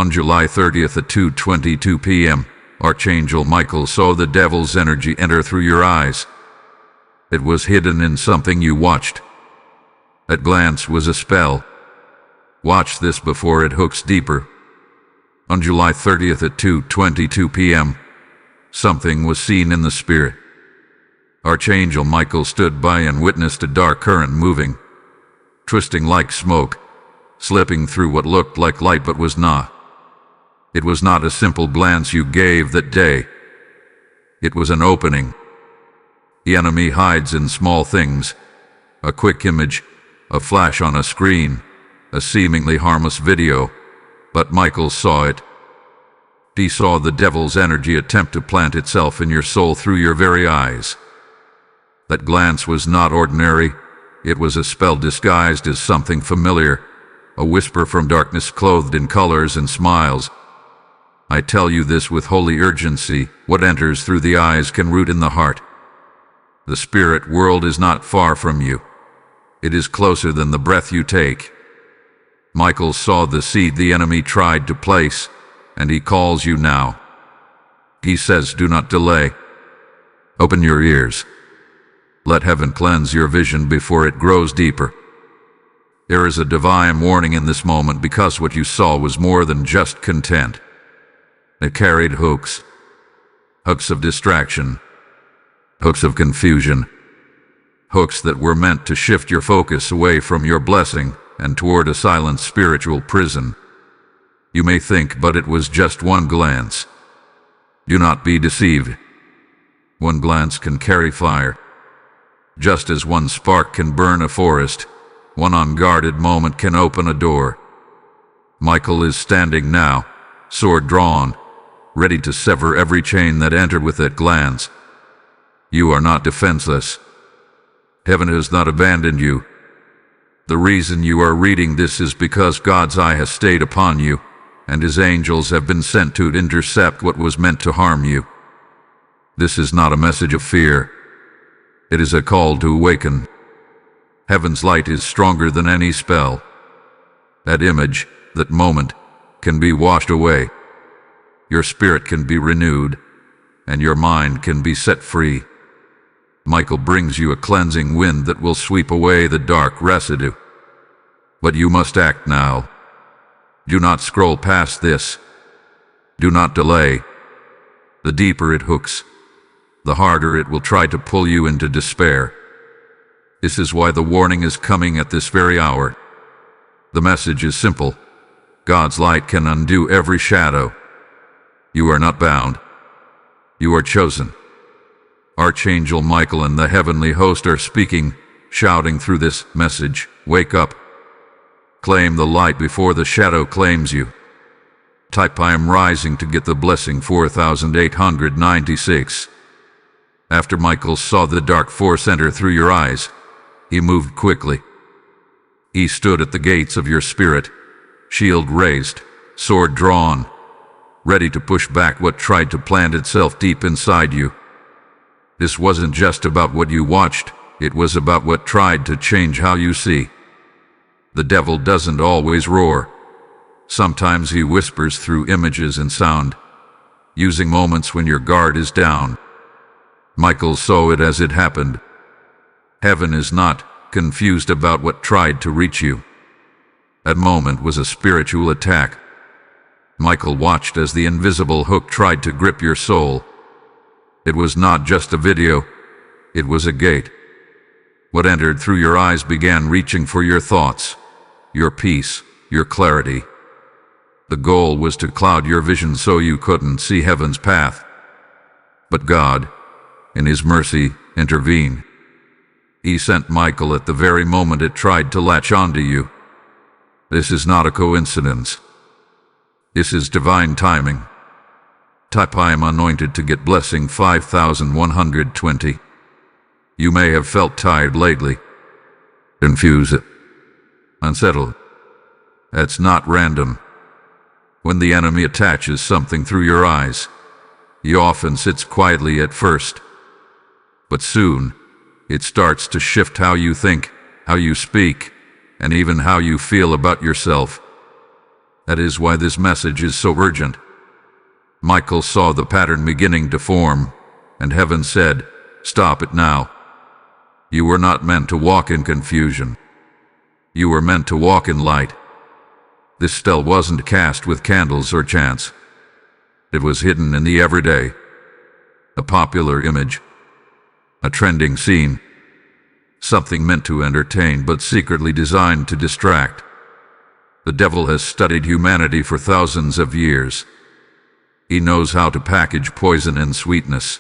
On July 30th at 2:22 p.m., Archangel Michael saw the devil's energy enter through your eyes. It was hidden in something you watched. That glance was a spell. Watch this before it hooks deeper. On July 30th at 2:22 p.m., something was seen in the spirit. Archangel Michael stood by and witnessed a dark current moving, twisting like smoke, slipping through what looked like light but was not. It was not a simple glance you gave that day. It was an opening. The enemy hides in small things: a quick image, a flash on a screen, a seemingly harmless video. But Michael saw it. He saw the devil's energy attempt to plant itself in your soul through your very eyes. That glance was not ordinary. It was a spell disguised as something familiar, a whisper from darkness clothed in colors and smiles. I tell you this with holy urgency: what enters through the eyes can root in the heart. The spirit world is not far from you. It is closer than the breath you take. Michael saw the seed the enemy tried to place, and he calls you now. He says, do not delay. Open your ears. Let heaven cleanse your vision before it grows deeper. There is a divine warning in this moment, because what you saw was more than just content. It carried hooks. Hooks of distraction. Hooks of confusion. Hooks that were meant to shift your focus away from your blessing and toward a silent spiritual prison. You may think, but it was just one glance. Do not be deceived. One glance can carry fire. Just as one spark can burn a forest, one unguarded moment can open a door. Michael is standing now, sword drawn, ready to sever every chain that entered with that glance. You are not defenseless. Heaven has not abandoned you. The reason you are reading this is because God's eye has stayed upon you, and His angels have been sent to intercept what was meant to harm you. This is not a message of fear. It is a call to awaken. Heaven's light is stronger than any spell. That image, that moment, can be washed away. Your spirit can be renewed, and your mind can be set free. Michael brings you a cleansing wind that will sweep away the dark residue. But you must act now. Do not scroll past this. Do not delay. The deeper it hooks, the harder it will try to pull you into despair. This is why the warning is coming at this very hour. The message is simple. God's light can undo every shadow. You are not bound. You are chosen. Archangel Michael and the heavenly host are speaking, shouting through this message: wake up. Claim the light before the shadow claims you. Type I am rising to get the blessing 4896. After Michael saw the dark force enter through your eyes, he moved quickly. He stood at the gates of your spirit, shield raised, sword drawn, ready to push back what tried to plant itself deep inside you. This wasn't just about what you watched, it was about what tried to change how you see. The devil doesn't always roar. Sometimes he whispers through images and sound, using moments when your guard is down. Michael saw it as it happened. Heaven is not confused about what tried to reach you. That moment was a spiritual attack. Michael watched as the invisible hook tried to grip your soul. It was not just a video, it was a gate. What entered through your eyes began reaching for your thoughts, your peace, your clarity. The goal was to cloud your vision so you couldn't see heaven's path. But God, in His mercy, intervened. He sent Michael at the very moment it tried to latch onto you. This is not a coincidence. This is divine timing. Type I am anointed to get blessing 5120. You may have felt tired lately, confused, unsettled. That's not random. When the enemy attaches something through your eyes, he often sits quietly at first. But soon, it starts to shift how you think, how you speak, and even how you feel about yourself. That is why this message is so urgent. Michael saw the pattern beginning to form, and heaven said, "Stop it now. You were not meant to walk in confusion. You were meant to walk in light." This spell wasn't cast with candles or chants. It was hidden in the everyday. A popular image. A trending scene. Something meant to entertain but secretly designed to distract. The devil has studied humanity for thousands of years. He knows how to package poison and sweetness.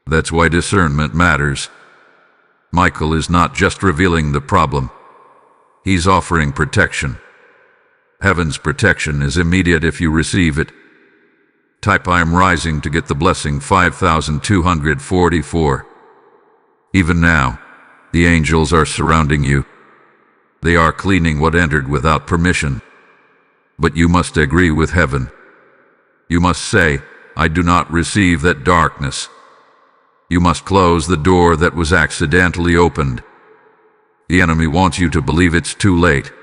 That's why discernment matters. Michael is not just revealing the problem. He's offering protection. Heaven's protection is immediate if you receive it. Type "I am rising" to get the blessing 5244. Even now, the angels are surrounding you. They are cleaning what entered without permission. But you must agree with heaven. You must say, "I do not receive that darkness." You must close the door that was accidentally opened. The enemy wants you to believe it's too late,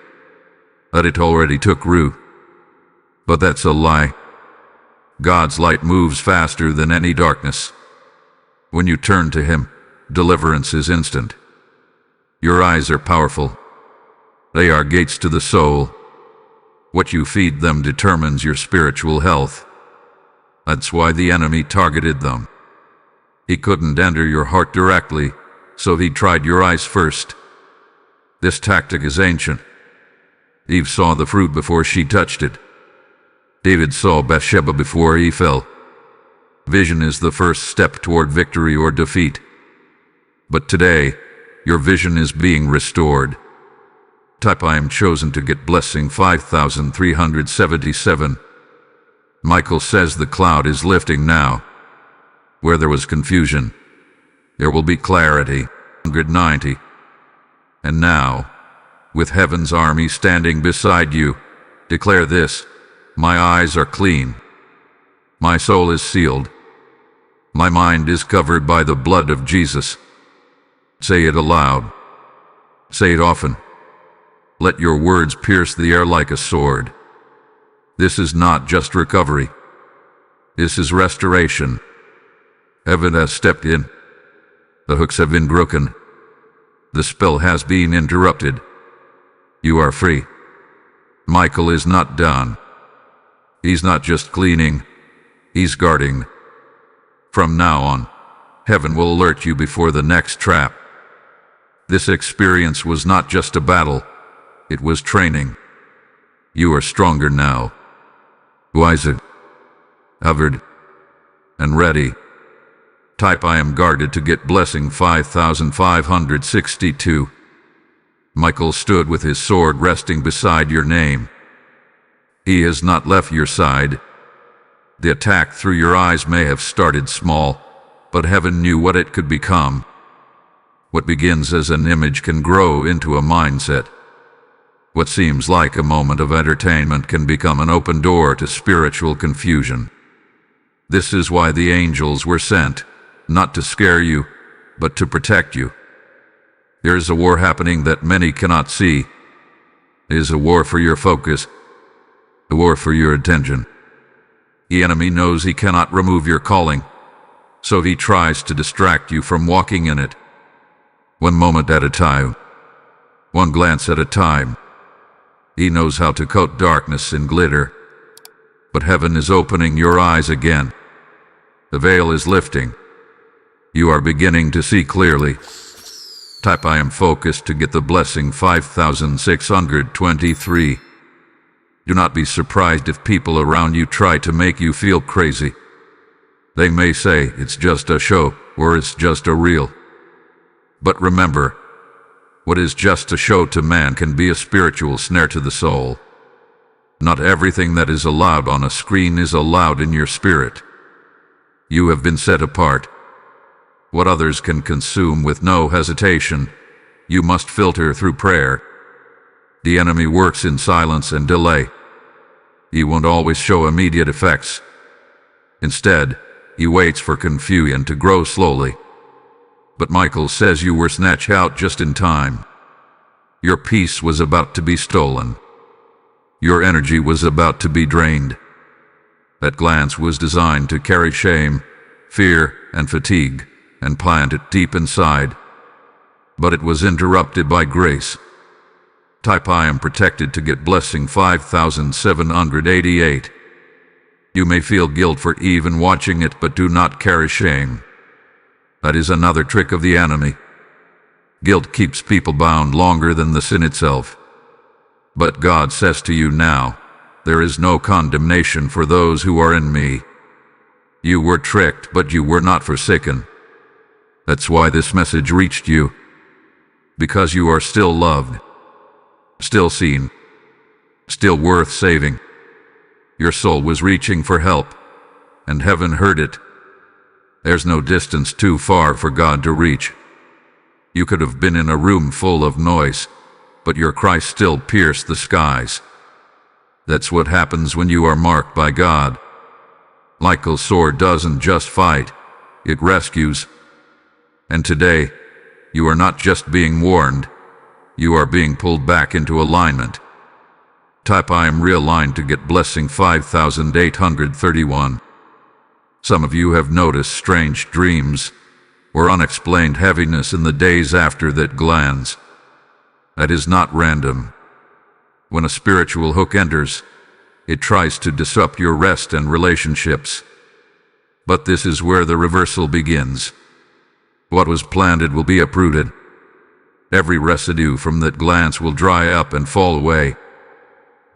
that it already took root. But that's a lie. God's light moves faster than any darkness. When you turn to Him, deliverance is instant. Your eyes are powerful. They are gates to the soul. What you feed them determines your spiritual health. That's why the enemy targeted them. He couldn't enter your heart directly, so he tried your eyes first. This tactic is ancient. Eve saw the fruit before she touched it. David saw Bathsheba before he fell. Vision is the first step toward victory or defeat. But today, your vision is being restored. Type "I am chosen" to get blessing 5377. Michael says the cloud is lifting now. Where there was confusion, there will be clarity. 190. And now, with heaven's army standing beside you, declare this: "My eyes are clean. My soul is sealed. My mind is covered by the blood of Jesus." Say it aloud. Say it often. Let your words pierce the air like a sword. This is not just recovery. This is restoration. Heaven has stepped in. The hooks have been broken. The spell has been interrupted. You are free. Michael is not done. He's not just cleaning. He's guarding. From now on, heaven will alert you before the next trap. This experience was not just a battle. It was training. You are stronger now. Wiser, covered, and ready. Type "I am guarded" to get blessing 5562. Michael stood with his sword resting beside your name. He has not left your side. The attack through your eyes may have started small, but heaven knew what it could become. What begins as an image can grow into a mindset. What seems like a moment of entertainment can become an open door to spiritual confusion. This is why the angels were sent, not to scare you, but to protect you. There is a war happening that many cannot see. It is a war for your focus, a war for your attention. The enemy knows he cannot remove your calling, so he tries to distract you from walking in it. One moment at a time, one glance at a time. He knows how to coat darkness in glitter. But heaven is opening your eyes again. The veil is lifting. You are beginning to see clearly. Type "I am focused" to get the blessing 5623. Do not be surprised if people around you try to make you feel crazy. They may say it's just a show or it's just a reel. But remember, what is just a show to man can be a spiritual snare to the soul. Not everything that is allowed on a screen is allowed in your spirit. You have been set apart. What others can consume with no hesitation, you must filter through prayer. The enemy works in silence and delay. He won't always show immediate effects. Instead, he waits for confusion to grow slowly. But Michael says you were snatched out just in time. Your peace was about to be stolen. Your energy was about to be drained. That glance was designed to carry shame, fear, and fatigue, and plant it deep inside. But it was interrupted by grace. Type I am protected to get blessing 5788. You may feel guilt for even watching it, but do not carry shame. That is another trick of the enemy. Guilt keeps people bound longer than the sin itself. But God says to you now, there is no condemnation for those who are in me. You were tricked, but you were not forsaken. That's why this message reached you. Because you are still loved, still seen, still worth saving. Your soul was reaching for help, and heaven heard it. There's no distance too far for God to reach. You could have been in a room full of noise, but your cry still pierced the skies. That's what happens when you are marked by God. Michael's sword doesn't just fight, it rescues. And today, you are not just being warned, you are being pulled back into alignment. Type I am realigned to get blessing 5831. Some of you have noticed strange dreams or unexplained heaviness in the days after that glance. That is not random. When a spiritual hook enters, it tries to disrupt your rest and relationships. But this is where the reversal begins. What was planted will be uprooted. Every residue from that glance will dry up and fall away.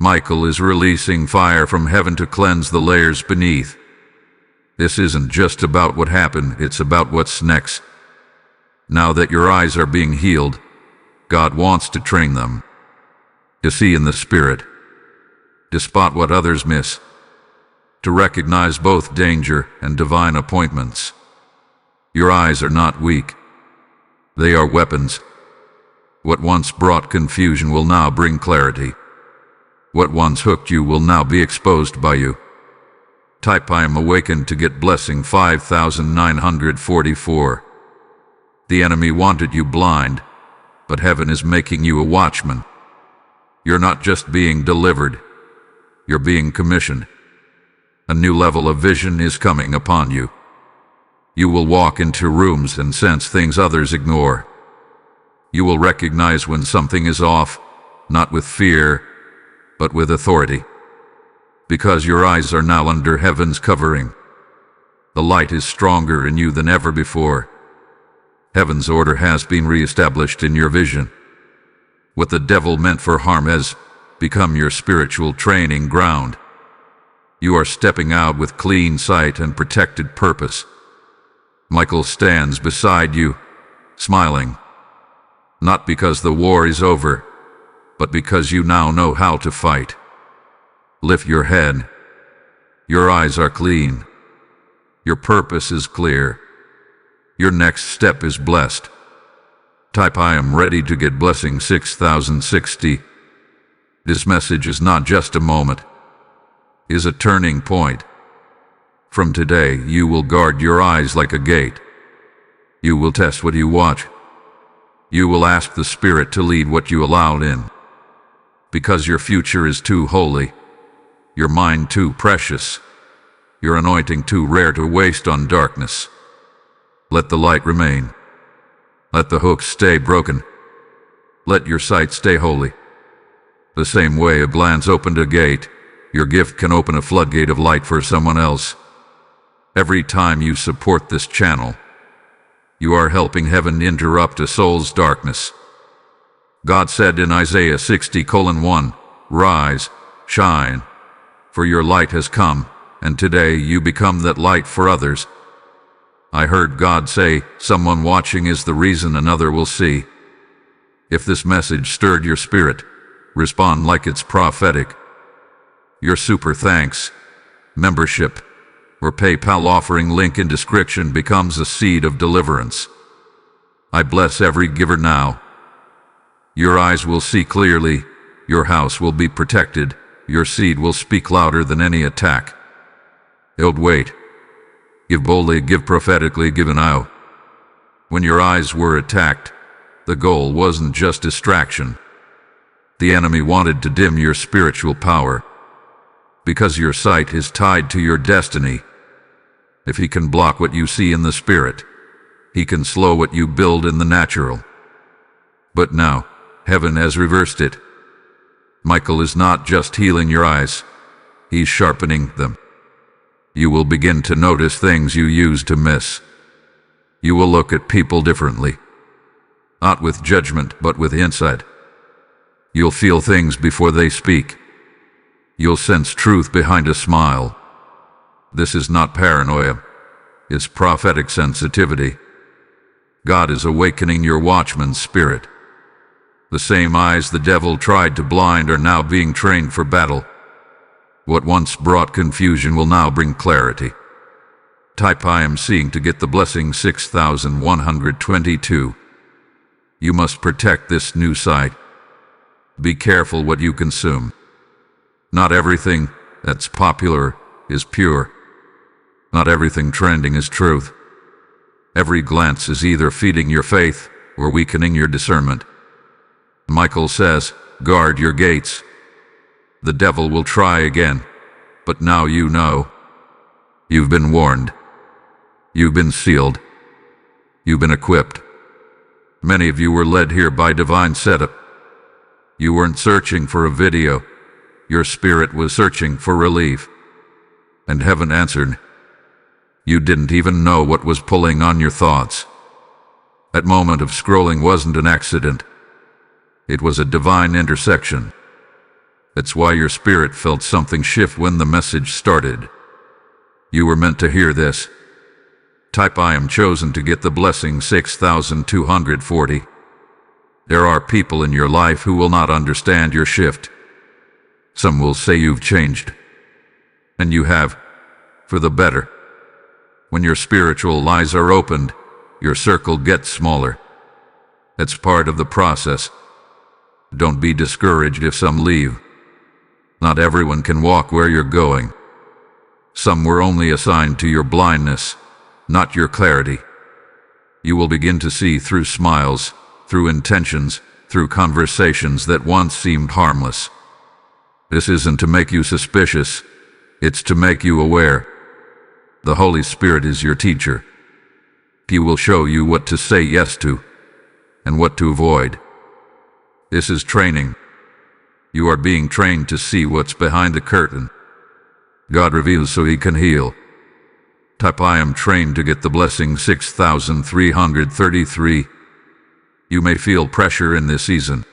Michael is releasing fire from heaven to cleanse the layers beneath. This isn't just about what happened, it's about what's next. Now that your eyes are being healed, God wants to train them. To see in the Spirit, to spot what others miss, to recognize both danger and divine appointments. Your eyes are not weak. They are weapons. What once brought confusion will now bring clarity. What once hooked you will now be exposed by you. Type I am awakened to get blessing 5944. The enemy wanted you blind, but heaven is making you a watchman. You're not just being delivered, you're being commissioned. A new level of vision is coming upon you. You will walk into rooms and sense things others ignore. You will recognize when something is off, not with fear, but with authority. Because your eyes are now under heaven's covering. The light is stronger in you than ever before. Heaven's order has been reestablished in your vision. What the devil meant for harm has become your spiritual training ground. You are stepping out with clean sight and protected purpose. Michael stands beside you, smiling. Not because the war is over, but because you now know how to fight. Lift your head. Your eyes are clean. Your purpose is clear. Your next step is blessed. Type I am ready to get blessing 6060. This message is not just a moment, it is a turning point. From today, you will guard your eyes like a gate. You will test what you watch. You will ask the Spirit to lead what you allow in. Because your future is too holy, your mind too precious, your anointing too rare to waste on darkness. Let the light remain. Let the hooks stay broken. Let your sight stay holy. The same way a glance opened a gate, your gift can open a floodgate of light for someone else. Every time you support this channel, you are helping heaven interrupt a soul's darkness. God said in Isaiah 60:1, "Rise, shine, for your light has come, and today you become that light for others." I heard God say, someone watching is the reason another will see. If this message stirred your spirit, respond like it's prophetic. Your super thanks, membership, or PayPal offering link in description becomes a seed of deliverance. I bless every giver now. Your eyes will see clearly, your house will be protected, your seed will speak louder than any attack. Don't wait. Give boldly, give prophetically, give now. When your eyes were attacked, the goal wasn't just distraction. The enemy wanted to dim your spiritual power, because your sight is tied to your destiny. If he can block what you see in the spirit, he can slow what you build in the natural. But now, heaven has reversed it. Michael is not just healing your eyes, he's sharpening them. You will begin to notice things you used to miss. You will look at people differently, not with judgment, but with insight. You'll feel things before they speak. You'll sense truth behind a smile. This is not paranoia, it's prophetic sensitivity. God is awakening your watchman's spirit. The same eyes the devil tried to blind are now being trained for battle. What once brought confusion will now bring clarity. Type I am seeing to get the blessing 6122. You must protect this new sight. Be careful what you consume. Not everything that's popular is pure. Not everything trending is truth. Every glance is either feeding your faith or weakening your discernment. Michael says, guard your gates. The devil will try again, but now you know. You've been warned. You've been sealed. You've been equipped. Many of you were led here by divine setup. You weren't searching for a video. Your spirit was searching for relief. And heaven answered. You didn't even know what was pulling on your thoughts. That moment of scrolling wasn't an accident. It was a divine intersection. That's why your spirit felt something shift when the message started. You were meant to hear this. Type I am chosen to get the blessing 6240. There are people in your life who will not understand your shift. Some will say you've changed. And you have, for the better. When your spiritual eyes are opened, your circle gets smaller. That's part of the process. Don't be discouraged if some leave. Not everyone can walk where you're going. Some were only assigned to your blindness, not your clarity. You will begin to see through smiles, through intentions, through conversations that once seemed harmless. This isn't to make you suspicious, it's to make you aware. The Holy Spirit is your teacher. He will show you what to say yes to, and what to avoid. This is training. You are being trained to see what's behind the curtain. God reveals so he can heal. Type I am trained to get the blessing 6333. You may feel pressure in this season.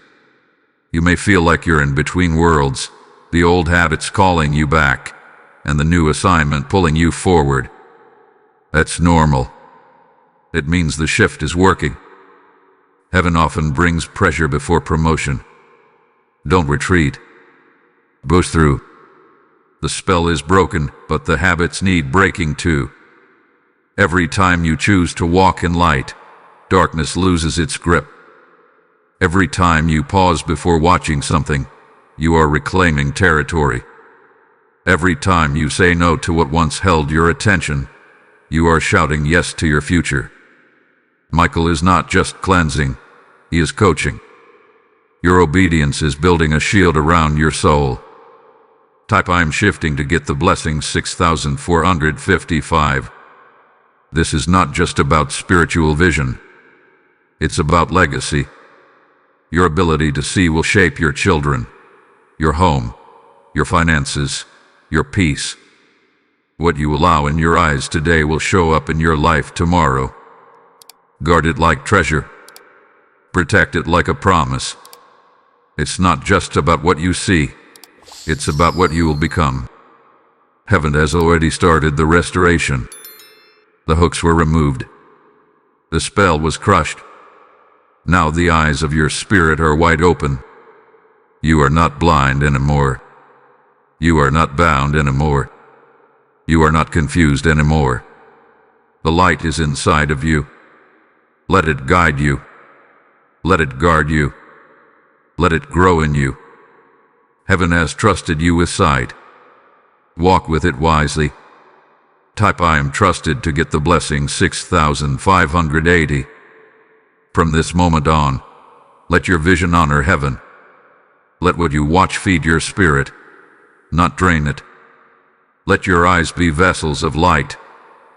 You may feel like you're in between worlds, the old habits calling you back, and the new assignment pulling you forward. That's normal. It means the shift is working. Heaven often brings pressure before promotion. Don't retreat. Push through. The spell is broken, but the habits need breaking too. Every time you choose to walk in light, darkness loses its grip. Every time you pause before watching something, you are reclaiming territory. Every time you say no to what once held your attention, you are shouting yes to your future. Michael is not just cleansing, he is coaching. Your obedience is building a shield around your soul. Type I am shifting to get the blessing 6455. This is not just about spiritual vision. It's about legacy. Your ability to see will shape your children, your home, your finances, your peace. What you allow in your eyes today will show up in your life tomorrow. Guard it like treasure. Protect it like a promise. It's not just about what you see. It's about what you will become. Heaven has already started the restoration. The hooks were removed. The spell was crushed. Now the eyes of your spirit are wide open. You are not blind anymore. You are not bound anymore. You are not confused anymore. The light is inside of you. Let it guide you. Let it guard you. Let it grow in you. Heaven has trusted you with sight. Walk with it wisely. Type I am trusted to get the blessing 6580. From this moment on, let your vision honor heaven. Let what you watch feed your spirit, not drain it. Let your eyes be vessels of light,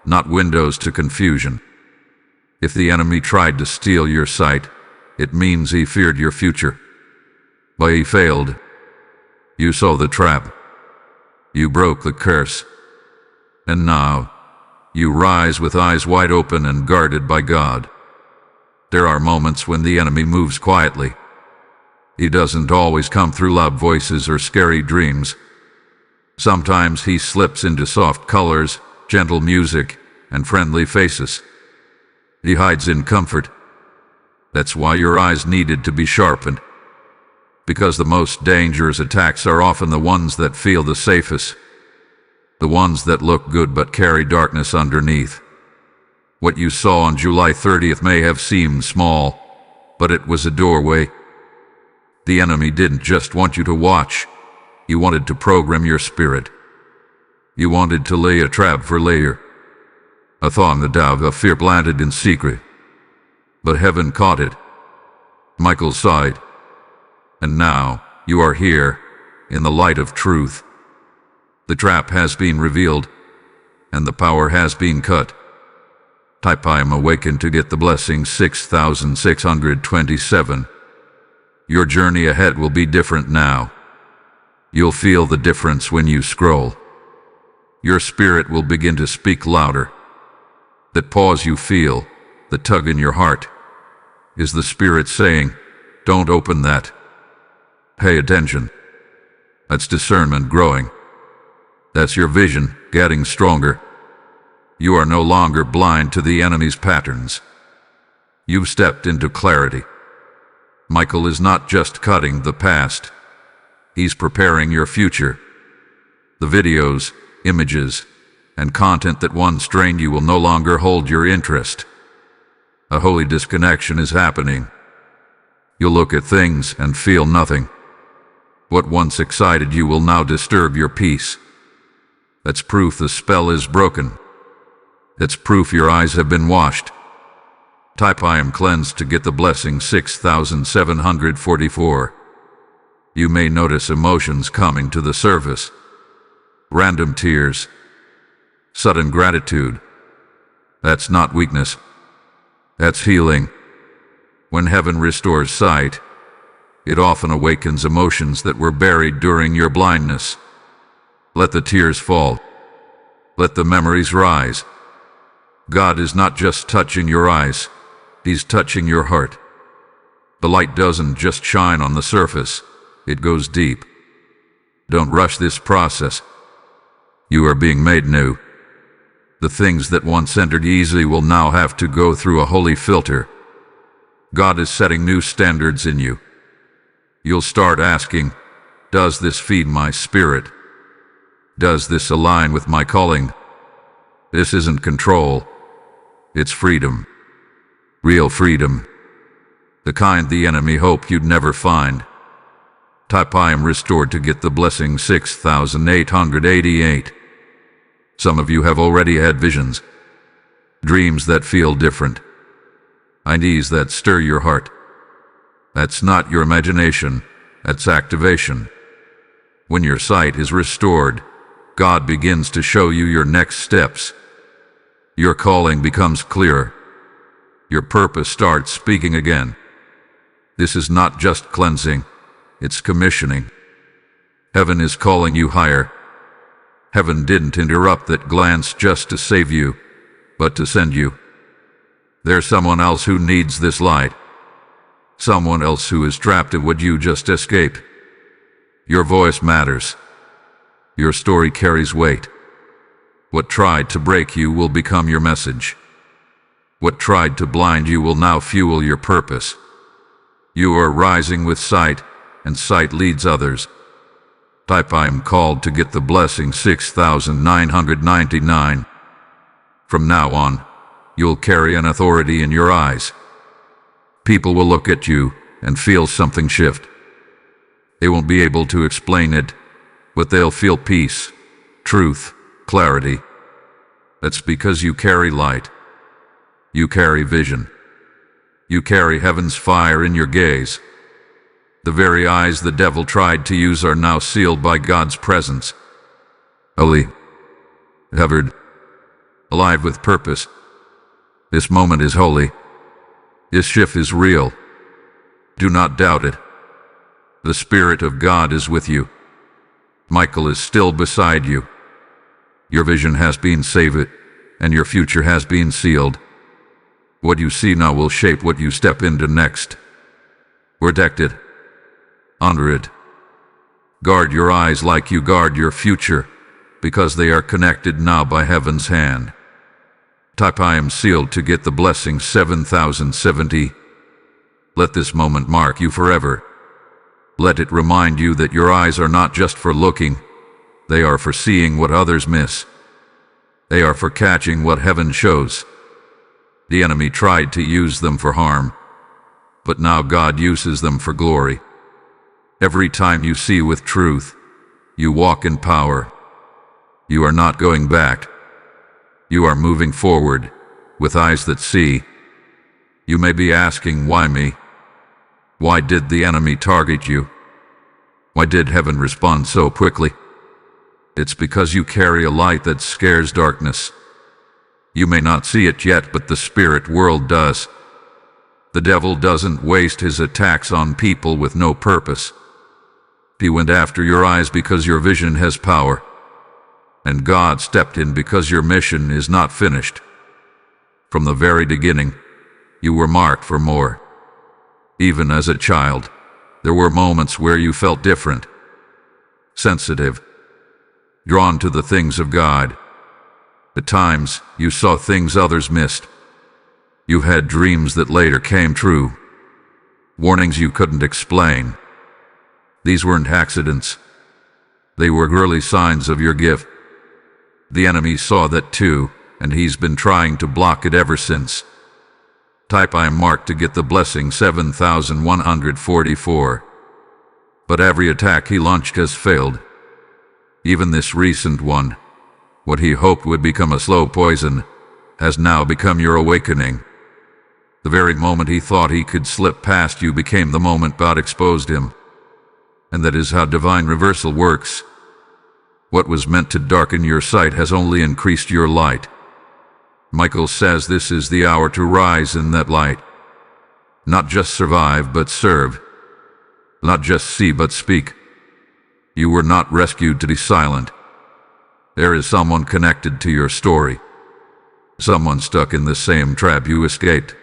not windows to confusion. If the enemy tried to steal your sight, it means he feared your future. But he failed. You saw the trap. You broke the curse. And now, you rise with eyes wide open and guarded by God. There are moments when the enemy moves quietly. He doesn't always come through loud voices or scary dreams. Sometimes he slips into soft colors, gentle music, and friendly faces. He hides in comfort. That's why your eyes needed to be sharpened. Because the most dangerous attacks are often the ones that feel the safest. The ones that look good but carry darkness underneath. What you saw on July 30th may have seemed small, but it was a doorway. The enemy didn't just want you to watch. He wanted to program your spirit. He wanted to lay a trap for later. A thorn, the dove of fear planted in secret. But heaven caught it. Michael saw it. And now you are here, in the light of truth. The trap has been revealed, and the power has been cut. Type I am awakened to get the blessing 6627. Your journey ahead will be different now. You'll feel the difference when you scroll. Your spirit will begin to speak louder. That pause you feel, the tug in your heart, is the spirit saying, don't open that. Pay attention. That's discernment growing. That's your vision getting stronger. You are no longer blind to the enemy's patterns. You've stepped into clarity. Michael is not just cutting the past. He's preparing your future. The videos, images, and content that once drained you will no longer hold your interest. A holy disconnection is happening. You'll look at things and feel nothing. What once excited you will now disturb your peace. That's proof the spell is broken. That's proof your eyes have been washed. Type I am cleansed to get the blessing 6744. You may notice emotions coming to the surface. Random tears. Sudden gratitude. That's not weakness. That's healing. When heaven restores sight, it often awakens emotions that were buried during your blindness. Let the tears fall. Let the memories rise. God is not just touching your eyes. He's touching your heart. The light doesn't just shine on the surface. It goes deep. Don't rush this process. You are being made new. The things that once entered easily will now have to go through a holy filter. God is setting new standards in you. You'll start asking, does this feed my spirit? Does this align with my calling? This isn't control. It's freedom. Real freedom. The kind the enemy hoped you'd never find. Type I am restored to get the blessing 6888. Some of you have already had visions. Dreams that feel different. Ideas that stir your heart. That's not your imagination. That's activation. When your sight is restored, God begins to show you your next steps. Your calling becomes clearer. Your purpose starts speaking again. This is not just cleansing, it's commissioning. Heaven is calling you higher. Heaven didn't interrupt that glance just to save you, but to send you. There's someone else who needs this light. Someone else who is trapped in what you just escaped. Your voice matters. Your story carries weight. What tried to break you will become your message. What tried to blind you will now fuel your purpose. You are rising with sight, and sight leads others. Type I am called to get the blessing 6999. From now on, you'll carry an authority in your eyes. People will look at you and feel something shift. They won't be able to explain it, but they'll feel peace, truth, clarity. That's because you carry light. You carry vision. You carry heaven's fire in your gaze. The very eyes the devil tried to use are now sealed by God's presence. Holy, covered, alive with purpose. This moment is holy. This shift is real. Do not doubt it. The Spirit of God is with you. Michael is still beside you. Your vision has been saved, and your future has been sealed. What you see now will shape what you step into next. Protect it. Honor it. Guard your eyes like you guard your future, because they are connected now by heaven's hand. Type I am sealed to get the blessing 7070. Let this moment mark you forever. Let it remind you that your eyes are not just for looking, they are for seeing what others miss. They are for catching what heaven shows. The enemy tried to use them for harm, but now God uses them for glory. Every time you see with truth, you walk in power. You are not going back. You are moving forward with eyes that see. You may be asking, why me? Why did the enemy target you? Why did heaven respond so quickly? It's because you carry a light that scares darkness. You may not see it yet, but the spirit world does. The devil doesn't waste his attacks on people with no purpose. He went after your eyes because your vision has power. And God stepped in because your mission is not finished. From the very beginning, you were marked for more. Even as a child, there were moments where you felt different, sensitive, drawn to the things of God. At times, you saw things others missed. You had dreams that later came true, warnings you couldn't explain. These weren't accidents. They were early signs of your gift. The enemy saw that too, and he's been trying to block it ever since. Type I am marked to get the blessing 7144. But every attack he launched has failed. Even this recent one, what he hoped would become a slow poison, has now become your awakening. The very moment he thought he could slip past you became the moment God exposed him. And that is how divine reversal works. What was meant to darken your sight has only increased your light. Michael says this is the hour to rise in that light. Not just survive, but serve. Not just see, but speak. You were not rescued to be silent. There is someone connected to your story. Someone stuck in the same trap you escaped.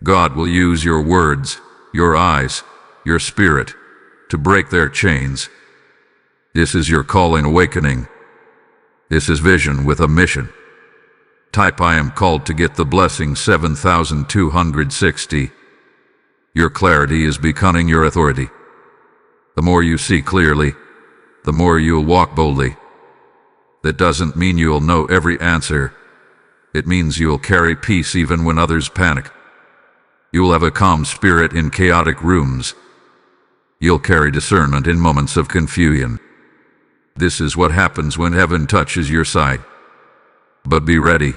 God will use your words, your eyes, your spirit, to break their chains. This is your calling awakening. This is vision with a mission. Type I am called to get the blessing 7260. Your clarity is becoming your authority. The more you see clearly, the more you'll walk boldly. That doesn't mean you'll know every answer. It means you'll carry peace even when others panic. You'll have a calm spirit in chaotic rooms. You'll carry discernment in moments of confusion. This is what happens when heaven touches your sight. But be ready.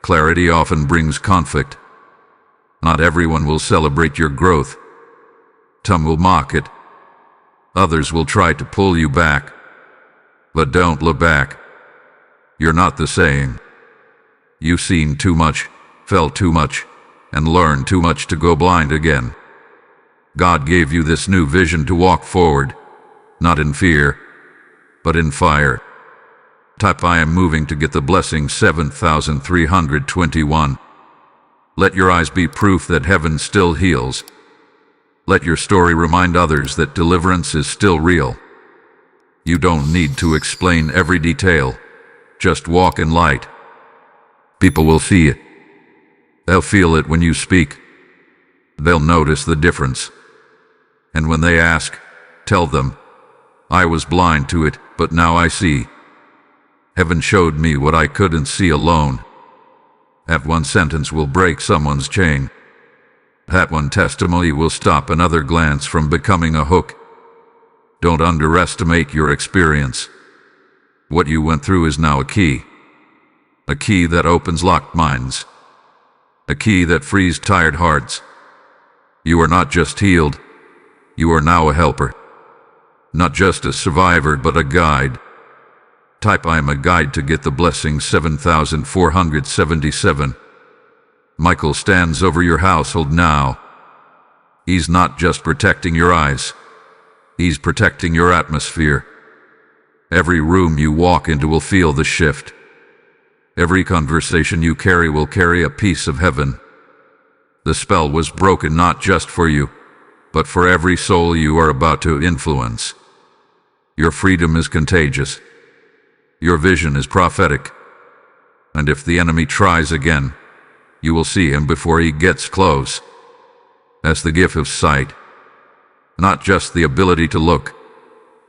Clarity often brings conflict. Not everyone will celebrate your growth. Some will mock it. Others will try to pull you back. But don't look back. You're not the same. You've seen too much, felt too much, and learned too much to go blind again. God gave you this new vision to walk forward, not in fear, but in fire. Type I am moving to get the blessing 7321. Let your eyes be proof that heaven still heals. Let your story remind others that deliverance is still real. You don't need to explain every detail. Just walk in light. People will see it. They'll feel it when you speak. They'll notice the difference. And when they ask, tell them, I was blind to it, but now I see. Heaven showed me what I couldn't see alone. That one sentence will break someone's chain. That one testimony will stop another glance from becoming a hook. Don't underestimate your experience. What you went through is now a key that opens locked minds, a key that frees tired hearts. You are not just healed, You are now a helper. Not just a survivor, but a guide. Type I am a guide to get the blessing 7477. Michael stands over your household now. He's not just protecting your eyes. He's protecting your atmosphere. Every room you walk into will feel the shift. Every conversation you carry will carry a piece of heaven. The spell was broken not just for you, but for every soul you are about to influence. Your freedom is contagious. Your vision is prophetic. And if the enemy tries again, you will see him before he gets close. As the gift of sight, not just the ability to look,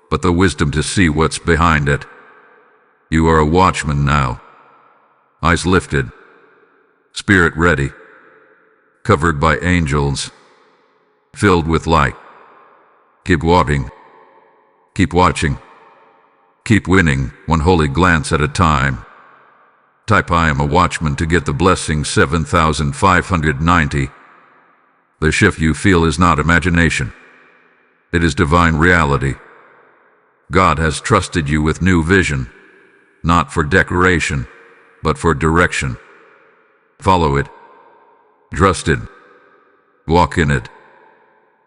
but the wisdom to see what's behind it. You are a watchman now. Eyes lifted, spirit ready, covered by angels, filled with light. Keep walking, keep watching, keep winning, one holy glance at a time. Type I am a watchman to get the blessing 7590. The shift you feel is not imagination. It is divine reality. God has trusted you with new vision, not for decoration, but for direction. Follow it. Trust it. Walk in it.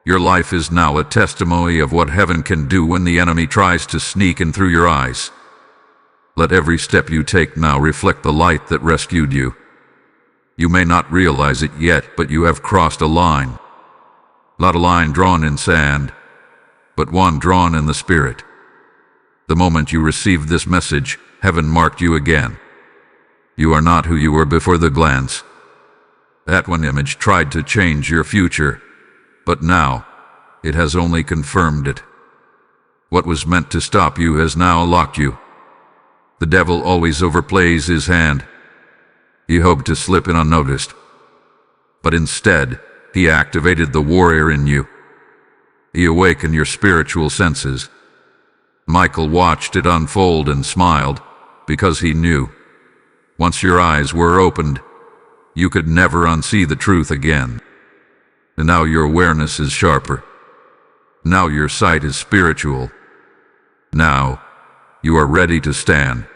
Your life is now a testimony of what heaven can do when the enemy tries to sneak in through your eyes. Let every step you take now reflect the light that rescued you. You may not realize it yet, but you have crossed a line. Not a line drawn in sand, but one drawn in the Spirit. The moment you received this message, heaven marked you again. You are not who you were before the glance. That one image tried to change your future, but now it has only confirmed it. What was meant to stop you has now locked you. The devil always overplays his hand. He hoped to slip in unnoticed, but instead, he activated the warrior in you. He awakened your spiritual senses. Michael watched it unfold and smiled, because he knew. Once your eyes were opened, you could never unsee the truth again. And now your awareness is sharper. Now your sight is spiritual. Now, you are ready to stand.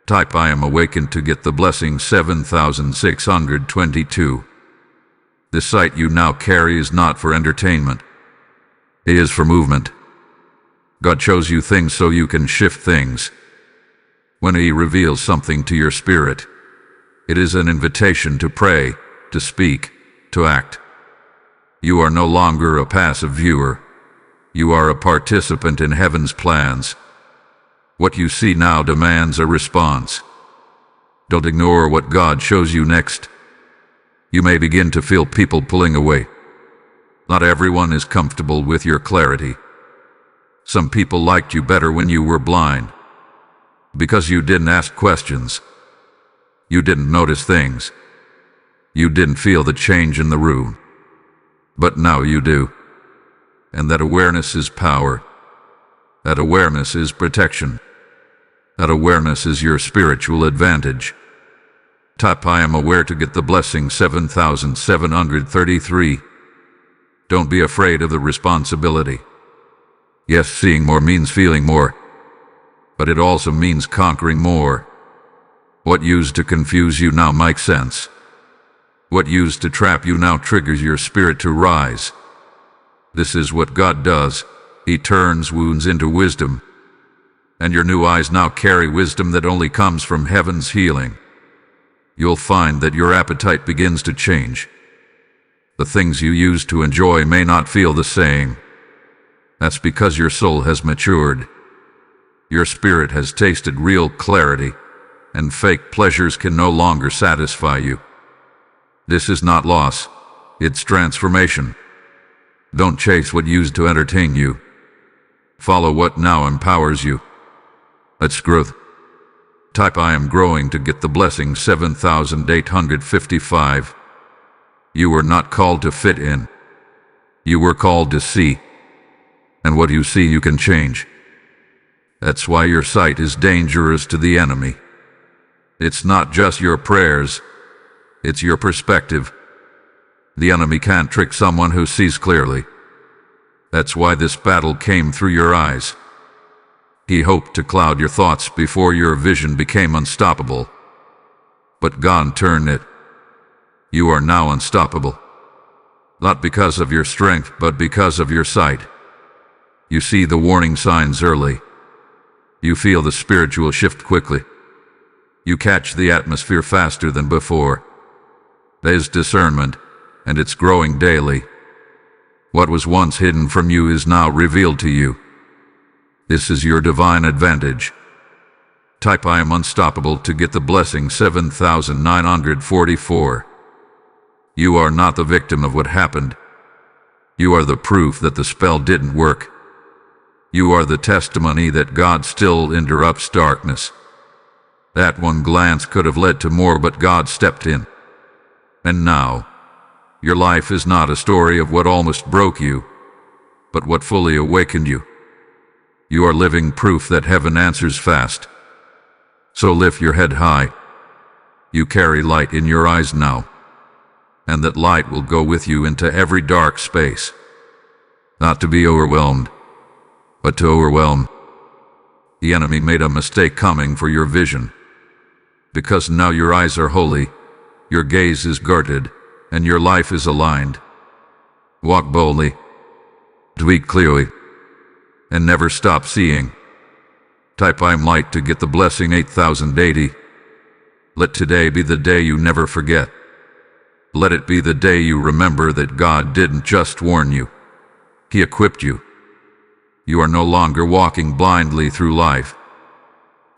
Type I am awakened to get the blessing 7622. The sight you now carry is not for entertainment. It is for movement. God shows you things so you can shift things. When He reveals something to your spirit, it is an invitation to pray, to speak, to act. You are no longer a passive viewer. You are a participant in heaven's plans. What you see now demands a response. Don't ignore what God shows you next. You may begin to feel people pulling away. Not everyone is comfortable with your clarity. Some people liked you better when you were blind, because you didn't ask questions. You didn't notice things. You didn't feel the change in the room. But now you do. And that awareness is power. That awareness is protection. That awareness is your spiritual advantage. Type I am aware to get the blessing 7733. Don't be afraid of the responsibility. Yes, seeing more means feeling more, but it also means conquering more. What used to confuse you now makes sense. What used to trap you now triggers your spirit to rise. This is what God does. He turns wounds into wisdom. And your new eyes now carry wisdom that only comes from heaven's healing. You'll find that your appetite begins to change. The things you used to enjoy may not feel the same. That's because your soul has matured. Your spirit has tasted real clarity, and fake pleasures can no longer satisfy you. This is not loss, it's transformation. Don't chase what used to entertain you. Follow what now empowers you. That's growth. Type I am growing to get the blessing 7855. You were not called to fit in. You were called to see. And what you see you can change. That's why your sight is dangerous to the enemy. It's not just your prayers, it's your perspective. The enemy can't trick someone who sees clearly. That's why this battle came through your eyes. He hoped to cloud your thoughts before your vision became unstoppable. But God turned it. You are now unstoppable. Not because of your strength, but because of your sight. You see the warning signs early. You feel the spiritual shift quickly. You catch the atmosphere faster than before. There's discernment, and it's growing daily. What was once hidden from you is now revealed to you. This is your divine advantage. Type I am unstoppable to get the blessing 7944. You are not the victim of what happened. You are the proof that the spell didn't work. You are the testimony that God still interrupts darkness. That one glance could have led to more, but God stepped in. And now, your life is not a story of what almost broke you, but what fully awakened you. You are living proof that heaven answers fast. So lift your head high. You carry light in your eyes now, and that light will go with you into every dark space. Not to be overwhelmed, but to overwhelm. The enemy made a mistake coming for your vision, because now your eyes are holy, your gaze is guarded, and your life is aligned. Walk boldly, tweet clearly, and never stop seeing. Type I'm light to get the blessing 8080. Let today be the day you never forget. Let it be the day you remember that God didn't just warn you. He equipped you. You are no longer walking blindly through life.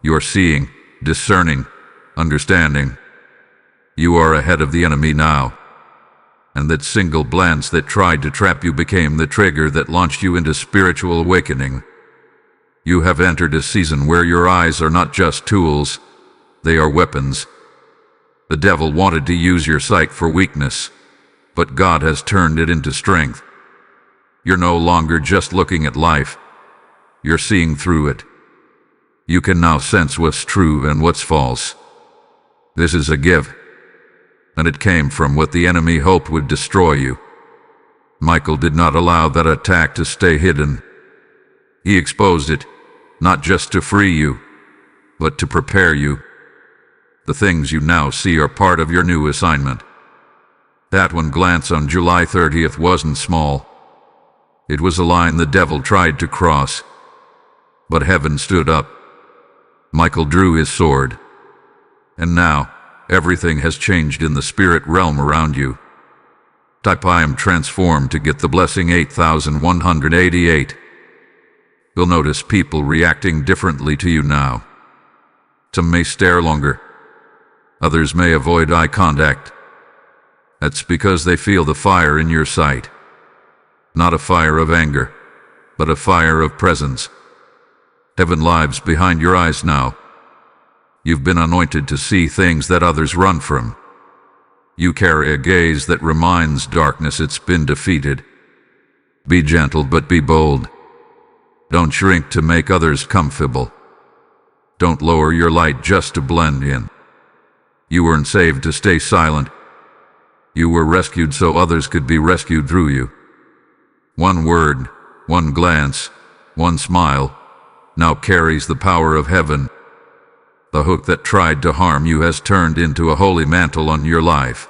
You are seeing, discerning, understanding. You are ahead of the enemy now. And that single glance that tried to trap you became the trigger that launched you into spiritual awakening. You have entered a season where your eyes are not just tools, they are weapons. The devil wanted to use your sight for weakness, but God has turned it into strength. You're no longer just looking at life, you're seeing through it. You can now sense what's true and what's false. This is a gift, and it came from what the enemy hoped would destroy you. Michael did not allow that attack to stay hidden. He exposed it, not just to free you, but to prepare you. The things you now see are part of your new assignment. That one glance on July 30th wasn't small. It was a line the devil tried to cross. But heaven stood up. Michael drew his sword. And now, everything has changed in the spirit realm around you. Type I am transformed to get the blessing 8188. You'll notice people reacting differently to you now. Some may stare longer. Others may avoid eye contact. That's because they feel the fire in your sight. Not a fire of anger, but a fire of presence. Heaven lives behind your eyes now. You've been anointed to see things that others run from. You carry a gaze that reminds darkness it's been defeated. Be gentle, but be bold. Don't shrink to make others comfortable. Don't lower your light just to blend in. You weren't saved to stay silent. You were rescued so others could be rescued through you. One word, one glance, one smile, now carries the power of heaven. The hook that tried to harm you has turned into a holy mantle on your life.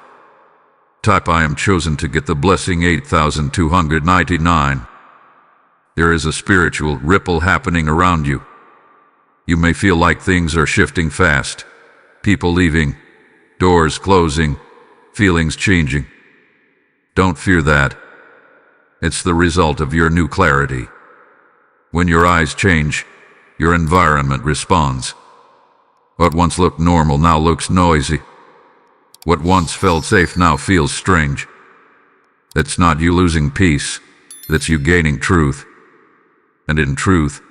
Type I am chosen to get the blessing 8299. There is a spiritual ripple happening around you. You may feel like things are shifting fast. People leaving, doors closing, feelings changing. Don't fear that. It's the result of your new clarity. When your eyes change, your environment responds. What once looked normal now looks noisy. What once felt safe now feels strange. That's not you losing peace, that's you gaining truth. And in truth,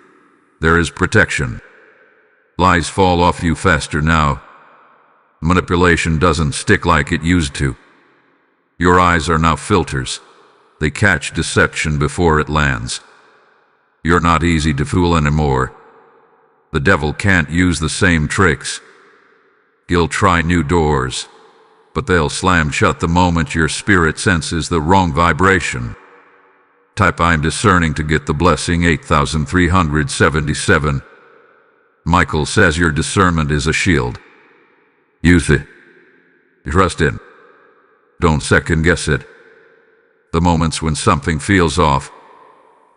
there is protection. Lies fall off you faster now. Manipulation doesn't stick like it used to. Your eyes are now filters. They catch deception before it lands. You're not easy to fool anymore. The devil can't use the same tricks. He'll try new doors, but they'll slam shut the moment your spirit senses the wrong vibration. Type I'm discerning to get the blessing 8377. Michael says your discernment is a shield. Use it. Trust it. Don't second guess it. The moments when something feels off,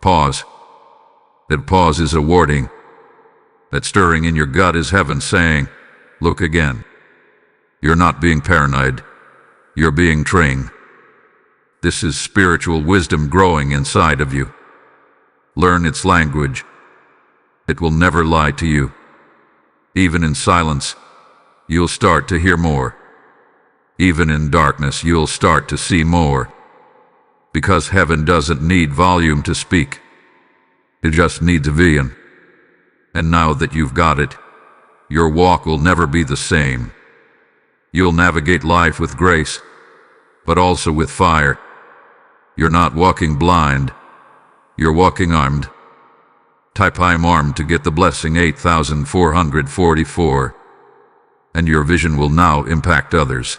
pause. That pause is a warning. That stirring in your gut is heaven saying, look again. You're not being paranoid. You're being trained. This is spiritual wisdom growing inside of you. Learn its language. It will never lie to you. Even in silence, you'll start to hear more. Even in darkness, you'll start to see more. Because heaven doesn't need volume to speak. It just needs a vision. And now that you've got it, your walk will never be the same. You'll navigate life with grace, but also with fire. You're not walking blind. You're walking armed. Type I'm armed to get the blessing 8444. And your vision will now impact others.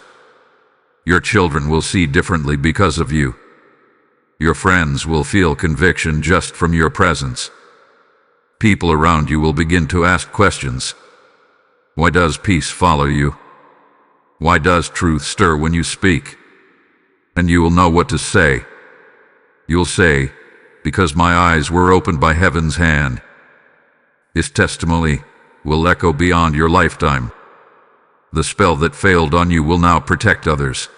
Your children will see differently because of you. Your friends will feel conviction just from your presence. People around you will begin to ask questions. Why does peace follow you? Why does truth stir when you speak? And you will know what to say. You'll say, because my eyes were opened by heaven's hand. This testimony will echo beyond your lifetime. The spell that failed on you will now protect others.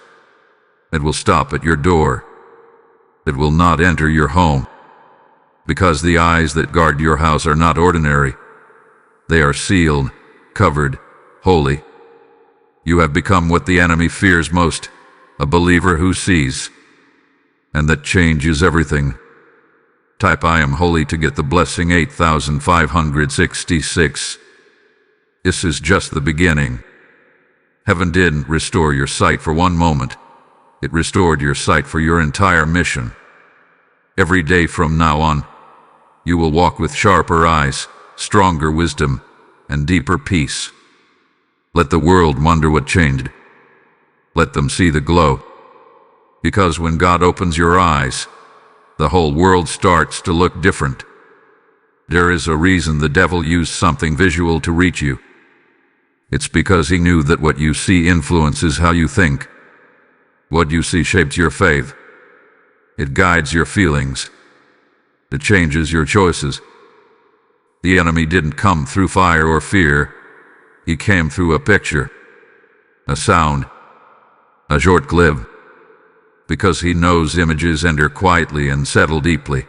It will stop at your door. It will not enter your home. Because the eyes that guard your house are not ordinary. They are sealed, covered, holy. You have become what the enemy fears most, a believer who sees. And that changes everything. Type I am holy to get the blessing 8566. This is just the beginning. Heaven didn't restore your sight for one moment. It restored your sight for your entire mission. Every day from now on, you will walk with sharper eyes, stronger wisdom, and deeper peace. Let the world wonder what changed. Let them see the glow. Because when God opens your eyes, the whole world starts to look different. There is a reason the devil used something visual to reach you. It's because he knew that what you see influences how you think. What you see shapes your faith. It guides your feelings. It changes your choices. The enemy didn't come through fire or fear. He came through a picture, a sound, a short clip. Because he knows images enter quietly and settle deeply.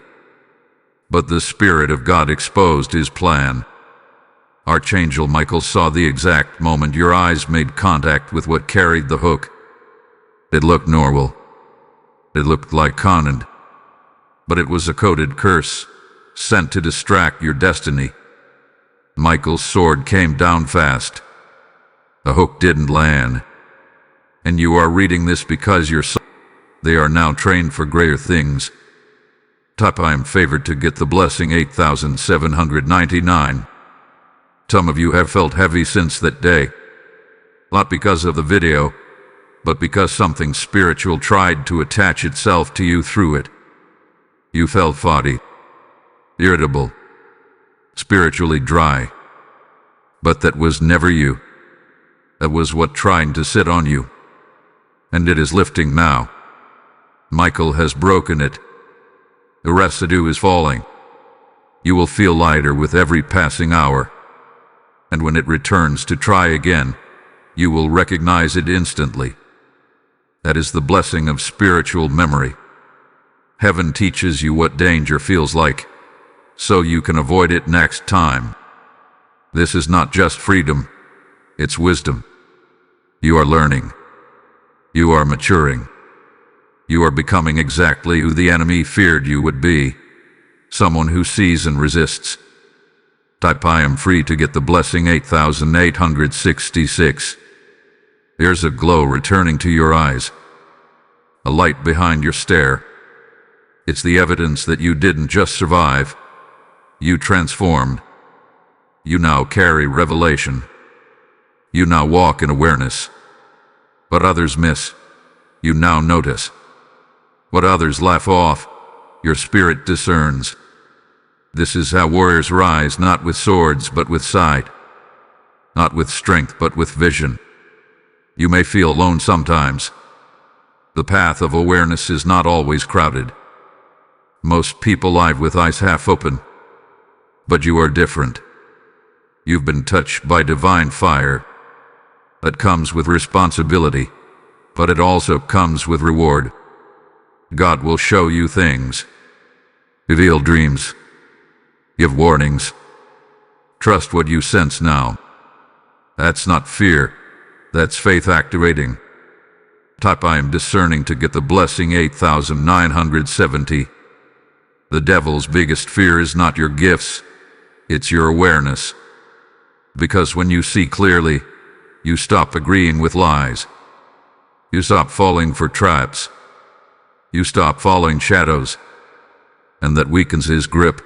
But the Spirit of God exposed his plan. Archangel Michael saw the exact moment your eyes made contact with what carried the hook. It looked normal. It looked like content. But it was a coded curse, sent to distract your destiny. Michael's sword came down fast. The hook didn't land. And you are reading this because they are now trained for greater things. Type I am favored to get the blessing 8799. Some of you have felt heavy since that day. Not because of the video, but because something spiritual tried to attach itself to you through it. You felt foggy, irritable, spiritually dry. But that was never you. That was what tried to sit on you. And it is lifting now. Michael has broken it. The residue is falling. You will feel lighter with every passing hour. And when it returns to try again, you will recognize it instantly. That is the blessing of spiritual memory. Heaven teaches you what danger feels like, so you can avoid it next time. This is not just freedom, it's wisdom. You are learning. You are maturing. You are becoming exactly who the enemy feared you would be, someone who sees and resists. Type I am free to get the blessing 8866. There's a glow returning to your eyes, a light behind your stare. It's the evidence that you didn't just survive, you transformed. You now carry revelation. You now walk in awareness. What others miss, you now notice. What others laugh off, your spirit discerns. This is how warriors rise, not with swords but with sight, not with strength but with vision. You may feel alone sometimes. The path of awareness is not always crowded. Most people live with eyes half open. But you are different. You've been touched by divine fire. That comes with responsibility, but it also comes with reward. God will show you things, reveal dreams, give warnings. Trust what you sense now. That's not fear, that's faith activating. Type I am discerning to get the blessing 8970. The devil's biggest fear is not your gifts, it's your awareness. Because when you see clearly, you stop agreeing with lies. You stop falling for traps. You stop following shadows. And that weakens his grip.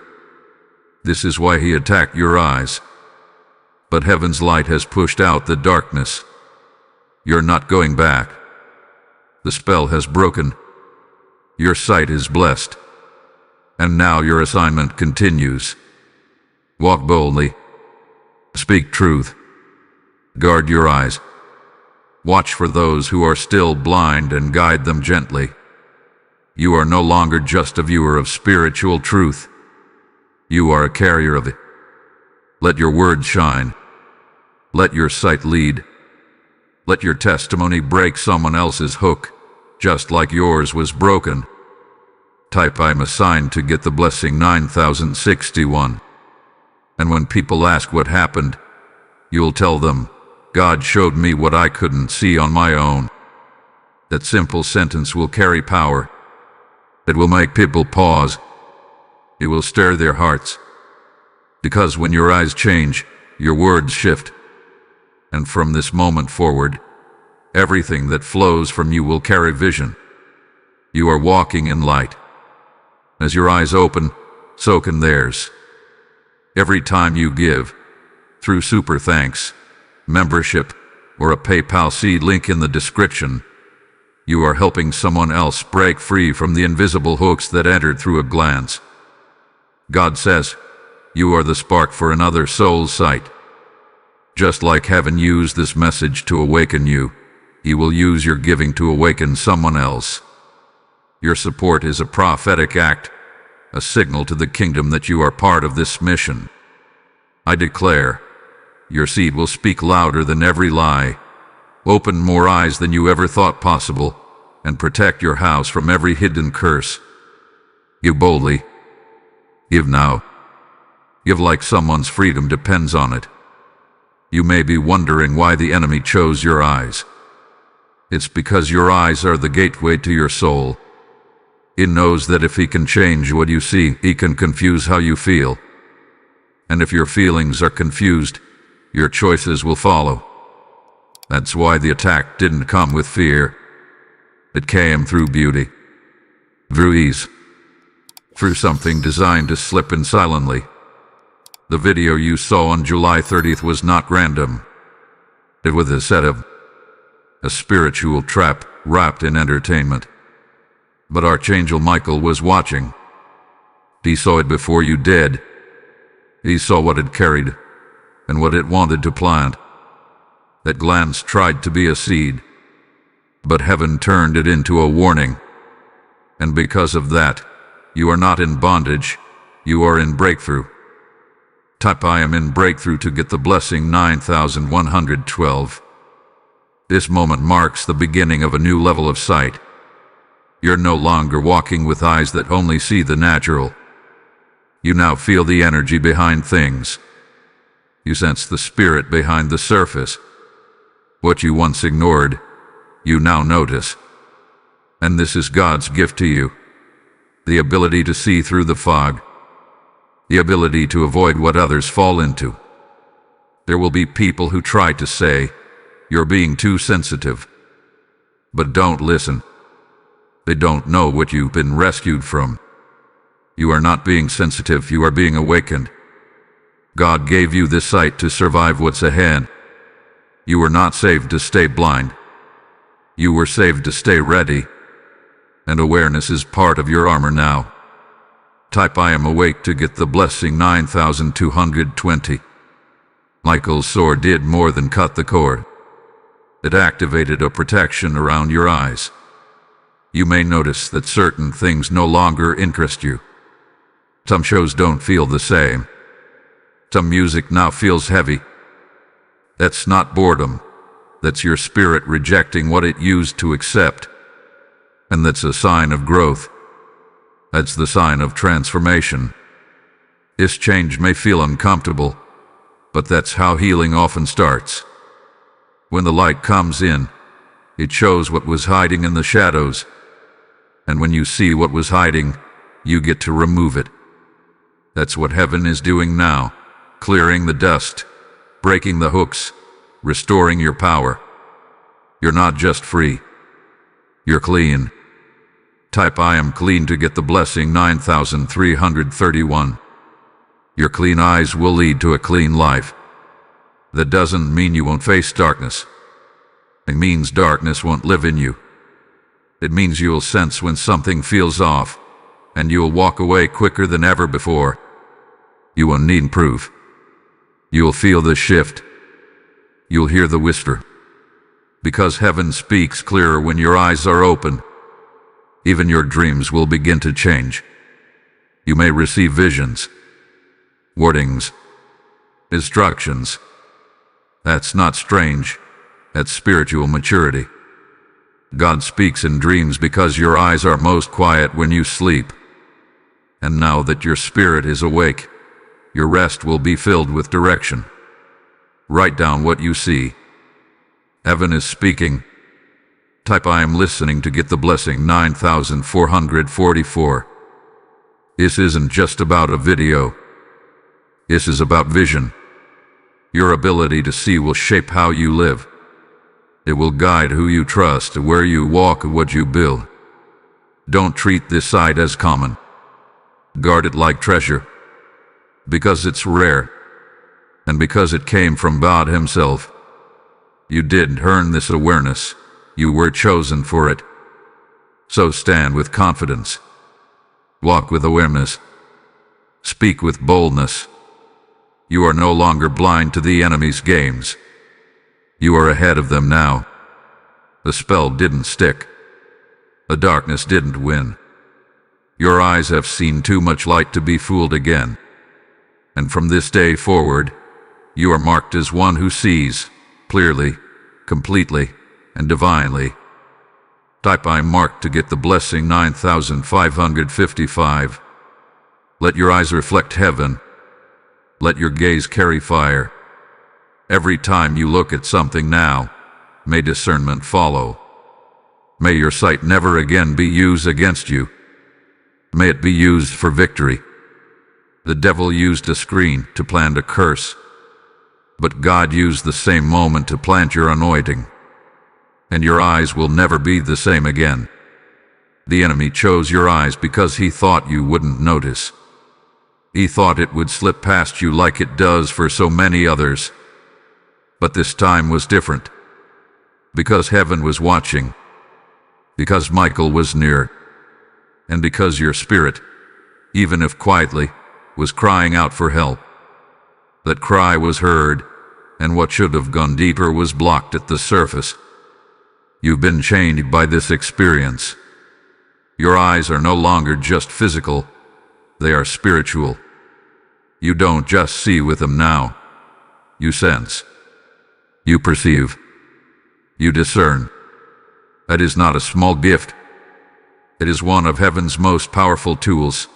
This is why he attacked your eyes. But heaven's light has pushed out the darkness. You're not going back. The spell has broken. Your sight is blessed. And now your assignment continues. Walk boldly. Speak truth. Guard your eyes. Watch for those who are still blind and guide them gently. You are no longer just a viewer of spiritual truth. You are a carrier of it. Let your words shine. Let your sight lead. Let your testimony break someone else's hook, just like yours was broken. Type I'm assigned to get the blessing 9061. And when people ask what happened, you'll tell them, God showed me what I couldn't see on my own. That simple sentence will carry power. It will make people pause. It will stir their hearts. Because when your eyes change, your words shift. And from this moment forward, everything that flows from you will carry vision. You are walking in light. As your eyes open, so can theirs. Every time you give, through super thanks, membership, or a PayPal seed link in the description, you are helping someone else break free from the invisible hooks that entered through a glance. God says, you are the spark for another soul's sight. Just like heaven used this message to awaken you, He will use your giving to awaken someone else. Your support is a prophetic act, a signal to the kingdom that you are part of this mission. I declare, your seed will speak louder than every lie, open more eyes than you ever thought possible, and protect your house from every hidden curse. Give boldly. Give now. Give like someone's freedom depends on it. You may be wondering why the enemy chose your eyes. It's because your eyes are the gateway to your soul. He knows that if he can change what you see, he can confuse how you feel. And if your feelings are confused, your choices will follow. That's why the attack didn't come with fear. It came through beauty, through ease, through something designed to slip in silently. The video you saw on July 30th was not random. It was a setup, a spiritual trap wrapped in entertainment. But Archangel Michael was watching. He saw it before you did. He saw what it carried and what it wanted to plant. That glance tried to be a seed, but heaven turned it into a warning. And because of that, you are not in bondage, you are in breakthrough. Type I am in breakthrough to get the blessing 9112. This moment marks the beginning of a new level of sight. You're no longer walking with eyes that only see the natural. You now feel the energy behind things. You sense the spirit behind the surface. What you once ignored, you now notice. And this is God's gift to you. The ability to see through the fog. The ability to avoid what others fall into. There will be people who try to say, you're being too sensitive. But don't listen. They don't know what you've been rescued from. You are not being sensitive, you are being awakened. God gave you this sight to survive what's ahead. You were not saved to stay blind. You were saved to stay ready. And awareness is part of your armor now. Type I am awake to get the blessing 9220. Michael's sword did more than cut the cord. It activated a protection around your eyes. You may notice that certain things no longer interest you. Some shows don't feel the same. Some music now feels heavy. That's not boredom. That's your spirit rejecting what it used to accept. And that's a sign of growth. That's the sign of transformation. This change may feel uncomfortable, but that's how healing often starts. When the light comes in, it shows what was hiding in the shadows. And when you see what was hiding, you get to remove it. That's what heaven is doing now, clearing the dust, breaking the hooks, restoring your power. You're not just free. You're clean. Type I am clean to get the blessing 9331. Your clean eyes will lead to a clean life. That doesn't mean you won't face darkness. It means darkness won't live in you. It means you'll sense when something feels off, and you'll walk away quicker than ever before. You won't need proof. You'll feel the shift. You'll hear the whisper. Because heaven speaks clearer when your eyes are open. Even your dreams will begin to change. You may receive visions, warnings, instructions. That's not strange. That's spiritual maturity. God speaks in dreams because your eyes are most quiet when you sleep. And now that your spirit is awake, your rest will be filled with direction. Write down what you see. Heaven is speaking. Type I am listening to get the blessing 9444. This isn't just about a video. This is about vision. Your ability to see will shape how you live. It will guide who you trust, where you walk, what you build. Don't treat this sight as common. Guard it like treasure. Because it's rare. And because it came from God Himself. You didn't earn this awareness. You were chosen for it. So stand with confidence. Walk with awareness. Speak with boldness. You are no longer blind to the enemy's games. You are ahead of them now. The spell didn't stick. The darkness didn't win. Your eyes have seen too much light to be fooled again. And from this day forward, you are marked as one who sees clearly, completely, and divinely. Type I am marked to get the blessing 9555. Let your eyes reflect heaven. Let your gaze carry fire. Every time you look at something now, may discernment follow. May your sight never again be used against you. May it be used for victory. The devil used a screen to plant a curse, but God used the same moment to plant your anointing. And your eyes will never be the same again. The enemy chose your eyes because he thought you wouldn't notice. He thought it would slip past you like it does for so many others. But this time was different. Because heaven was watching. Because Michael was near. And because your spirit, even if quietly, was crying out for help. That cry was heard, and what should have gone deeper was blocked at the surface. You've been changed by this experience. Your eyes are no longer just physical, they are spiritual. You don't just see with them now. You sense. You perceive. You discern. That is not a small gift. It is one of heaven's most powerful tools.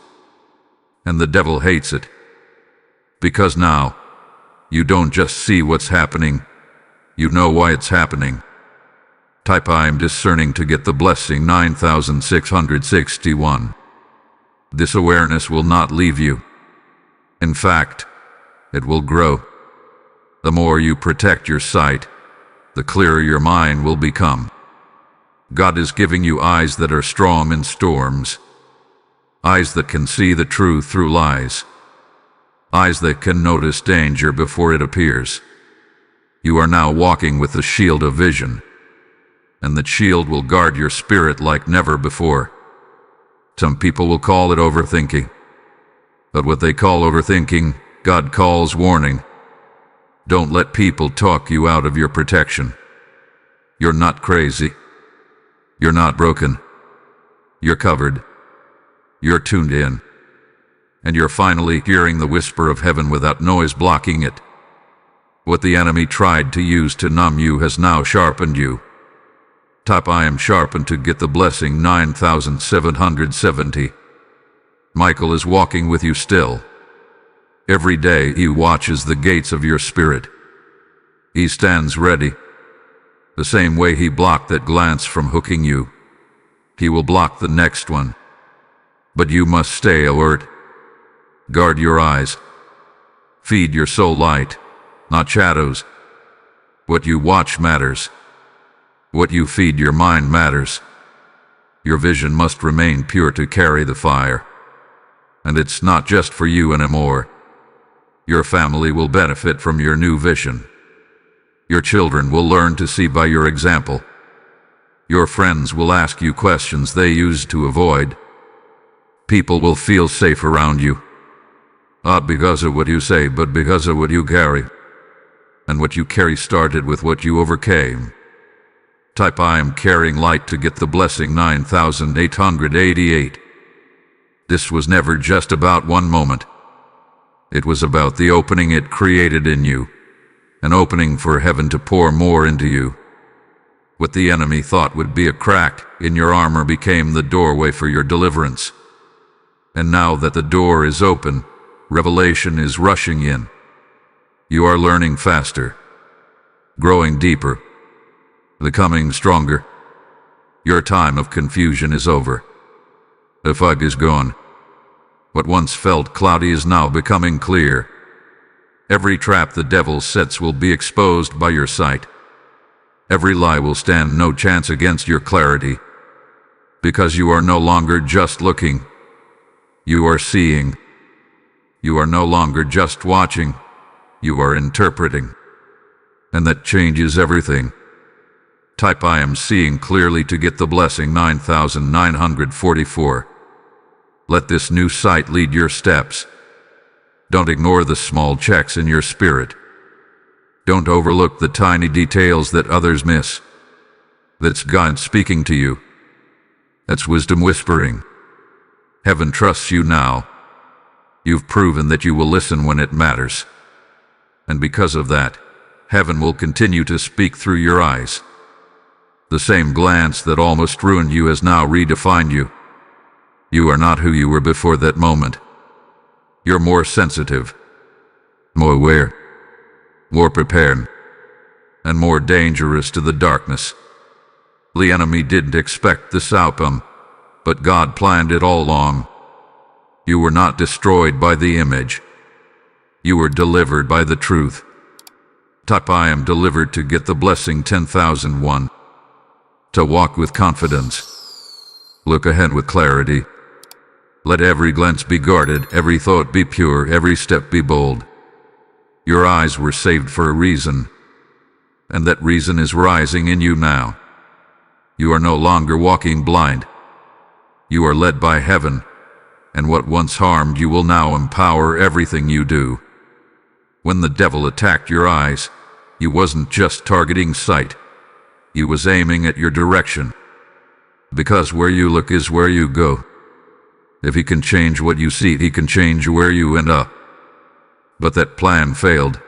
And the devil hates it. Because now, you don't just see what's happening, you know why it's happening. Type I am discerning to get the blessing 9661. This awareness will not leave you. In fact, it will grow. The more you protect your sight, the clearer your mind will become. God is giving you eyes that are strong in storms. Eyes that can see the truth through lies. Eyes that can notice danger before it appears. You are now walking with the shield of vision. And that shield will guard your spirit like never before. Some people will call it overthinking. But what they call overthinking, God calls warning. Don't let people talk you out of your protection. You're not crazy. You're not broken. You're covered. You're tuned in. And you're finally hearing the whisper of heaven without noise blocking it. What the enemy tried to use to numb you has now sharpened you. Type I am sharpened to get the blessing 9770. Michael is walking with you still. Every day he watches the gates of your spirit. He stands ready. The same way he blocked that glance from hooking you, he will block the next one. But you must stay alert. Guard your eyes. Feed your soul light, not shadows. What you watch matters. What you feed your mind matters. Your vision must remain pure to carry the fire. And it's not just for you anymore. Your family will benefit from your new vision. Your children will learn to see by your example. Your friends will ask you questions they used to avoid. People will feel safe around you. Not because of what you say, but because of what you carry. And what you carry started with what you overcame. Type I am carrying light to get the blessing 9888. This was never just about one moment. It was about the opening it created in you. An opening for heaven to pour more into you. What the enemy thought would be a crack in your armor became the doorway for your deliverance. And now that the door is open, revelation is rushing in. You are learning faster, growing deeper, becoming stronger. Your time of confusion is over. The fog is gone. What once felt cloudy is now becoming clear. Every trap the devil sets will be exposed by your sight. Every lie will stand no chance against your clarity. Because you are no longer just looking. You are seeing. You are no longer just watching. You are interpreting. And that changes everything. Type I am seeing clearly to get the blessing 9944. Let this new sight lead your steps. Don't ignore the small checks in your spirit. Don't overlook the tiny details that others miss. That's God speaking to you. That's wisdom whispering. Heaven trusts you now. You've proven that you will listen when it matters. And because of that, heaven will continue to speak through your eyes. The same glance that almost ruined you has now redefined you. You are not who you were before that moment. You're more sensitive, more aware, more prepared, and more dangerous to the darkness. The enemy didn't expect this outcome, but God planned it all along. You were not destroyed by the image. You were delivered by the truth. Type I am delivered to get the blessing 10,001. To walk with confidence. Look ahead with clarity. Let every glance be guarded, every thought be pure, every step be bold. Your eyes were saved for a reason, and that reason is rising in you now. You are no longer walking blind. You are led by heaven, and what once harmed you will now empower everything you do. When the devil attacked your eyes, he wasn't just targeting sight. He was aiming at your direction. Because where you look is where you go. If he can change what you see, he can change where you end up. But that plan failed.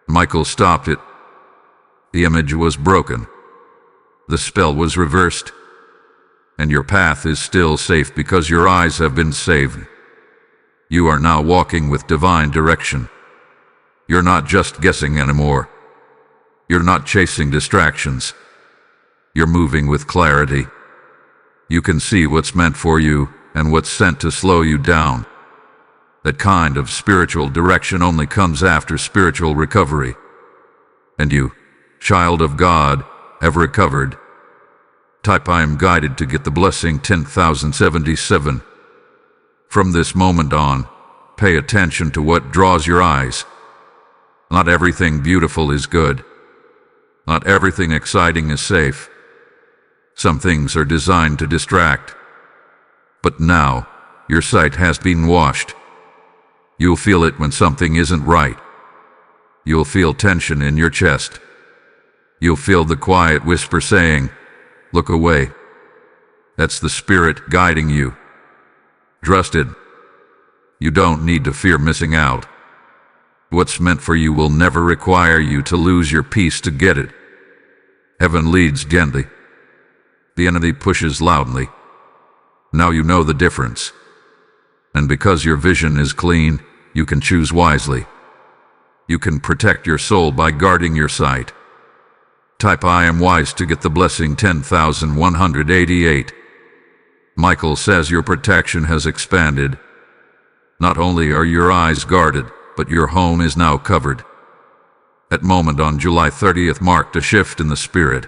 Michael stopped it. The image was broken. The spell was reversed. And your path is still safe because your eyes have been saved. You are now walking with divine direction. You're not just guessing anymore. You're not chasing distractions. You're moving with clarity. You can see what's meant for you and what's sent to slow you down. That kind of spiritual direction only comes after spiritual recovery. And you, child of God, have recovered. Type I am guided to get the blessing 10,077. From this moment on, pay attention to what draws your eyes. Not everything beautiful is good. Not everything exciting is safe. Some things are designed to distract. But now, your sight has been washed. You'll feel it when something isn't right. You'll feel tension in your chest. You'll feel the quiet whisper saying, "Look away." That's the Spirit guiding you. Trust it. You don't need to fear missing out. What's meant for you will never require you to lose your peace to get it. Heaven leads gently. The enemy pushes loudly. Now you know the difference. And because your vision is clean, you can choose wisely. You can protect your soul by guarding your sight. Type "I am wise" to get the blessing 10,188. Michael says your protection has expanded. Not only are your eyes guarded, but your home is now covered. That moment on July 30th marked a shift in the spirit.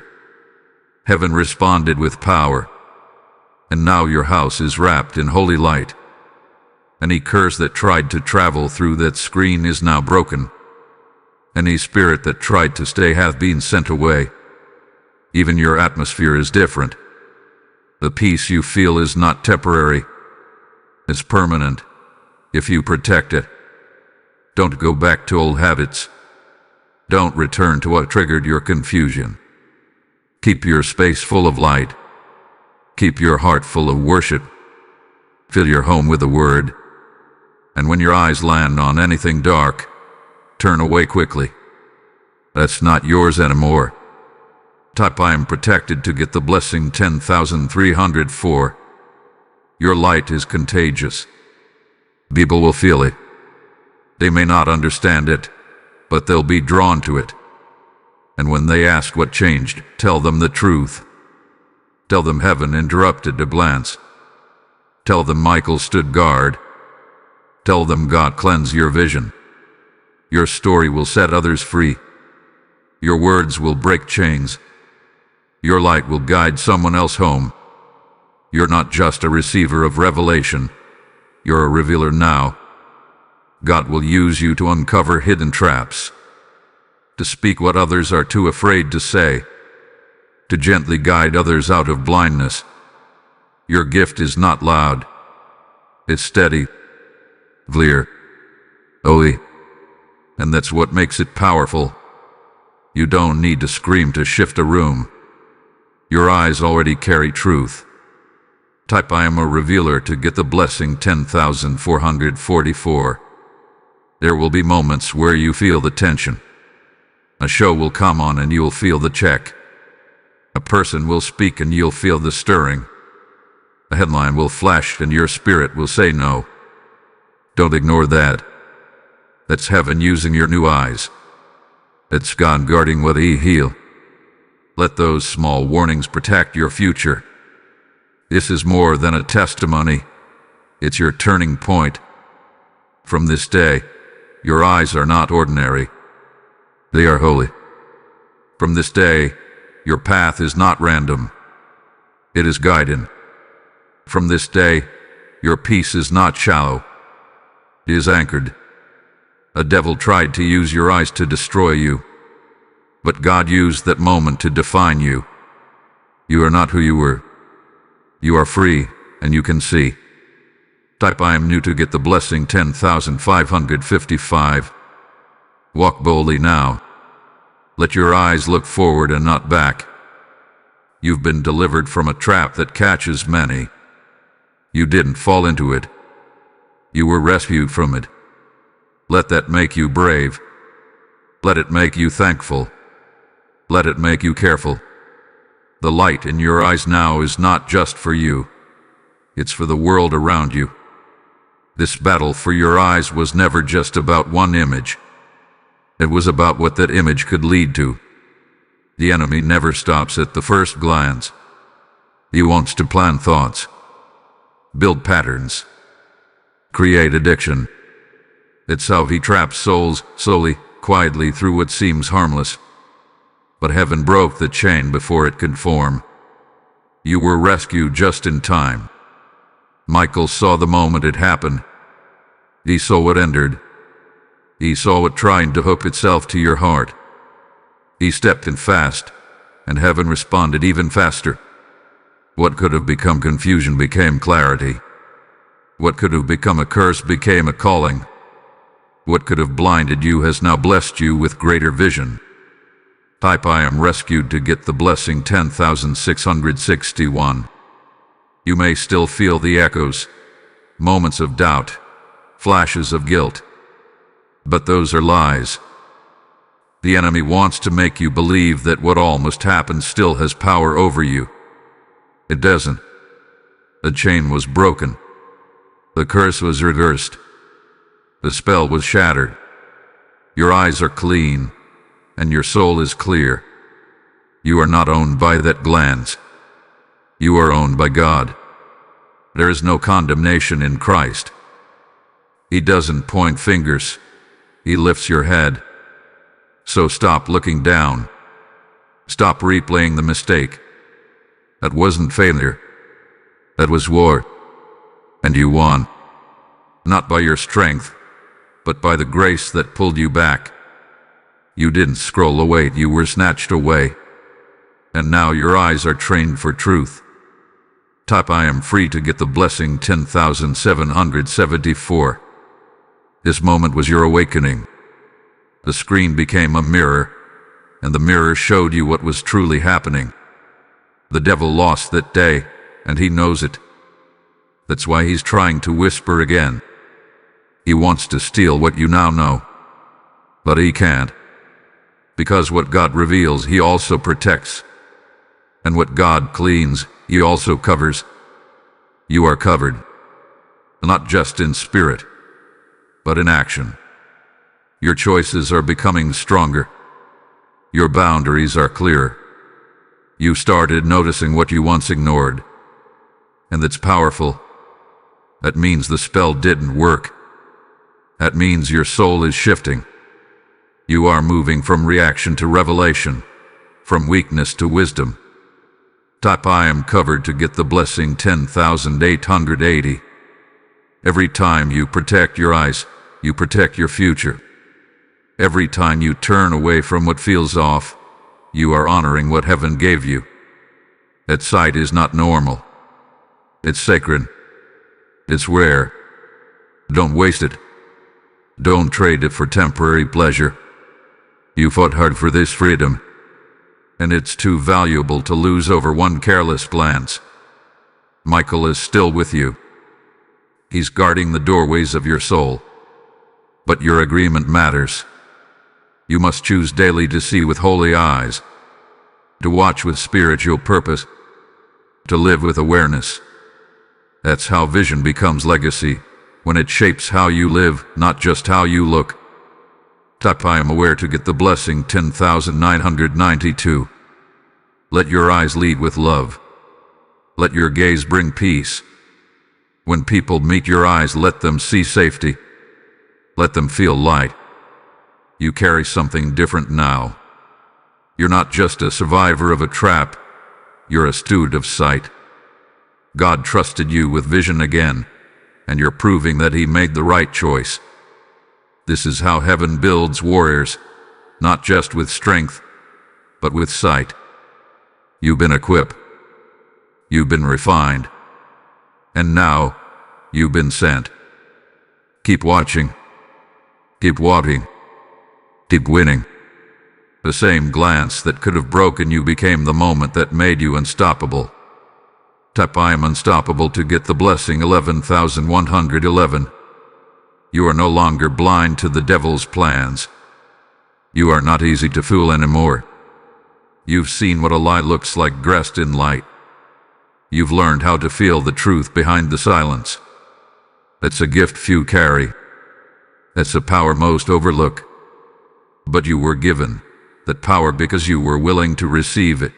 Heaven responded with power. And now your house is wrapped in holy light. Any curse that tried to travel through that screen is now broken. Any spirit that tried to stay hath been sent away. Even your atmosphere is different. The peace you feel is not temporary. It's permanent, if you protect it. Don't go back to old habits. Don't return to what triggered your confusion. Keep your space full of light. Keep your heart full of worship. Fill your home with the Word. And when your eyes land on anything dark, turn away quickly. That's not yours anymore. Type "I am protected" to get the blessing 10,304. Your light is contagious. People will feel it. They may not understand it, but they'll be drawn to it. And when they ask what changed, tell them the truth. Tell them heaven interrupted a glance. Tell them Michael stood guard. Tell them God cleansed your vision. Your story will set others free. Your words will break chains. Your light will guide someone else home. You're not just a receiver of revelation. You're a revealer now. God will use you to uncover hidden traps, to speak what others are too afraid to say, to gently guide others out of blindness. Your gift is not loud. It's steady, clear, holy, and that's what makes it powerful. You don't need to scream to shift a room. Your eyes already carry truth. Type "I am a revealer" to get the blessing 10,444. There will be moments where you feel the tension. A show will come on and you'll feel the check. A person will speak and you'll feel the stirring. A headline will flash and your spirit will say no. Don't ignore that. That's heaven using your new eyes. It's God guarding what He heals. Let those small warnings protect your future. This is more than a testimony. It's your turning point. From this day, your eyes are not ordinary. They are holy. From this day, your path is not random. It is guided. From this day, your peace is not shallow. It is anchored. A devil tried to use your eyes to destroy you, but God used that moment to define you. You are not who you were. You are free, and you can see. Type "I am new" to get the blessing 10,555. Walk boldly now. Let your eyes look forward and not back. You've been delivered from a trap that catches many. You didn't fall into it. You were rescued from it. Let that make you brave. Let it make you thankful. Let it make you careful. The light in your eyes now is not just for you. It's for the world around you. This battle for your eyes was never just about one image. It was about what that image could lead to. The enemy never stops at the first glance. He wants to plant thoughts, build patterns, create addiction. It's how he traps souls slowly, quietly through what seems harmless. But heaven broke the chain before it could form. You were rescued just in time. Michael saw the moment it happened. He saw what entered. He saw it trying to hook itself to your heart. He stepped in fast, and heaven responded even faster. What could have become confusion became clarity. What could have become a curse became a calling. What could have blinded you has now blessed you with greater vision. Type I am rescued to get the blessing 10,661. You may still feel the echoes, moments of doubt, flashes of guilt. But those are lies. The enemy wants to make you believe that what almost happened still has power over you. It doesn't. The chain was broken. The curse was reversed. The spell was shattered. Your eyes are clean, and your soul is clear. You are not owned by that glance. You are owned by God. There is no condemnation in Christ. He doesn't point fingers. He lifts your head. So stop looking down. Stop replaying the mistake. That wasn't failure. That was war. And you won. Not by your strength, but by the grace that pulled you back. You didn't scroll away, you were snatched away. And now your eyes are trained for truth. Type I am free to get the blessing 10,774. This moment was your awakening. The screen became a mirror, and the mirror showed you what was truly happening. The devil lost that day, and he knows it. That's why he's trying to whisper again. He wants to steal what you now know. But he can't. Because what God reveals, he also protects. And what God cleans, he also covers. You are covered. Not just in spirit, but in action. Your choices are becoming stronger. Your boundaries are clearer. You started noticing what you once ignored. And that's powerful. That means the spell didn't work. That means your soul is shifting. You are moving from reaction to revelation, from weakness to wisdom. Type I am covered to get the blessing 10,880. Every time you protect your eyes, you protect your future. Every time you turn away from what feels off, you are honoring what heaven gave you. That sight is not normal. It's sacred. It's rare. Don't waste it. Don't trade it for temporary pleasure. You fought hard for this freedom, and it's too valuable to lose over one careless glance. Michael is still with you. He's guarding the doorways of your soul. But your agreement matters. You must choose daily to see with holy eyes, to watch with spiritual purpose, to live with awareness. That's how vision becomes legacy, when it shapes how you live, not just how you look. Type I am aware to get the blessing 10,992. Let your eyes lead with love. Let your gaze bring peace. When people meet your eyes, let them see safety. Let them feel light. You carry something different now. You're not just a survivor of a trap. You're a steward of sight. God trusted you with vision again, and you're proving that he made the right choice. This is how heaven builds warriors, not just with strength, but with sight. You've been equipped. You've been refined. And now, you've been sent. Keep watching. Keep watching. Keep winning. The same glance that could have broken you became the moment that made you unstoppable. Type I am unstoppable to get the blessing 11,111. You are no longer blind to the devil's plans. You are not easy to fool anymore. You've seen what a lie looks like dressed in light. You've learned how to feel the truth behind the silence. That's a gift few carry. That's a power most overlook. But you were given that power because you were willing to receive it.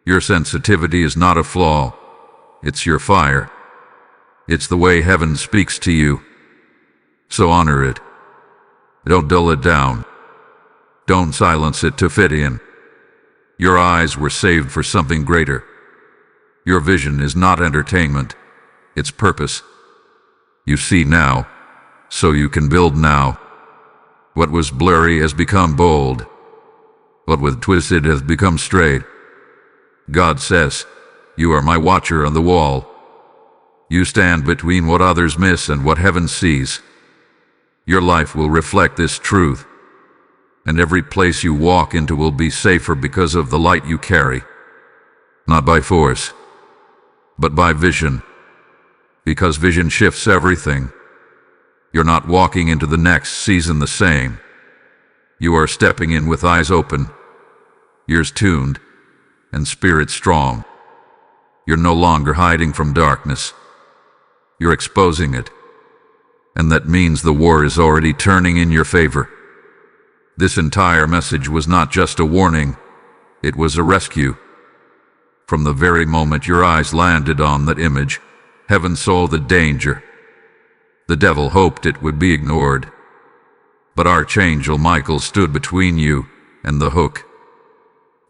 Your sensitivity is not a flaw. It's your fire. It's the way heaven speaks to you. So honor it. Don't dull it down. Don't silence it to fit in. Your eyes were saved for something greater. Your vision is not entertainment. It's purpose. You see now, so you can build now. What was blurry has become bold. What was twisted has become straight. God says, you are my watcher on the wall. You stand between what others miss and what heaven sees. Your life will reflect this truth, and every place you walk into will be safer because of the light you carry. Not by force, but by vision, because vision shifts everything. You're not walking into the next season the same. You are stepping in with eyes open, ears tuned, and spirit strong. You're no longer hiding from darkness. You're exposing it. And that means the war is already turning in your favor. This entire message was not just a warning, it was a rescue. From the very moment your eyes landed on that image, heaven saw the danger. The devil hoped it would be ignored. But Archangel Michael stood between you and the hook.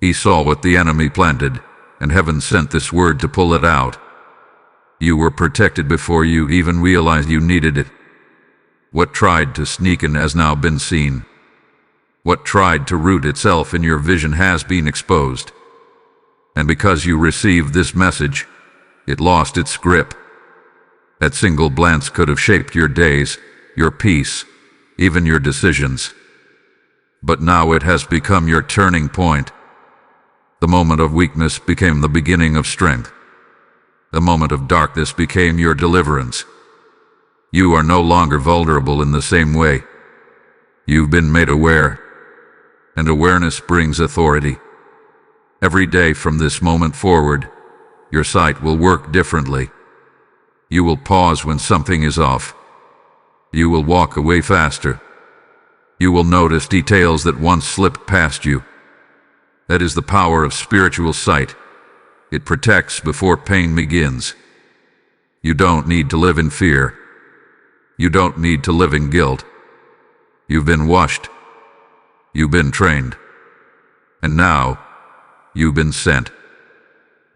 He saw what the enemy planted, and heaven sent this word to pull it out. You were protected before you even realized you needed it. What tried to sneak in has now been seen. What tried to root itself in your vision has been exposed. And because you received this message, it lost its grip. That single glance could have shaped your days, your peace, even your decisions. But now it has become your turning point. The moment of weakness became the beginning of strength. The moment of darkness became your deliverance. You are no longer vulnerable in the same way. You've been made aware, and awareness brings authority. Every day from this moment forward, your sight will work differently. You will pause when something is off. You will walk away faster. You will notice details that once slipped past you. That is the power of spiritual sight. It protects before pain begins. You don't need to live in fear. You don't need to live in guilt. You've been washed. You've been trained. And now, you've been sent.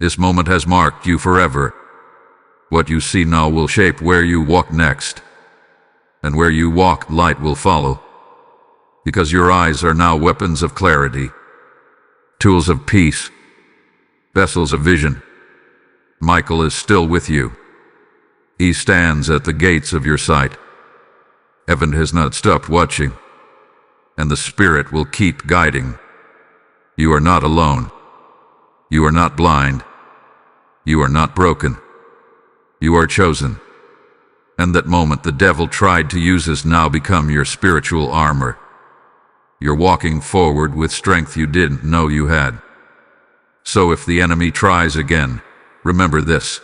This moment has marked you forever. What you see now will shape where you walk next. And where you walk, light will follow. Because your eyes are now weapons of clarity, tools of peace, vessels of vision. Michael is still with you. He stands at the gates of your sight. Heaven has not stopped watching, and the Spirit will keep guiding. You are not alone. You are not blind. You are not broken. You are chosen. And that moment the devil tried to use has now become your spiritual armor. You're walking forward with strength you didn't know you had. So if the enemy tries again, remember this.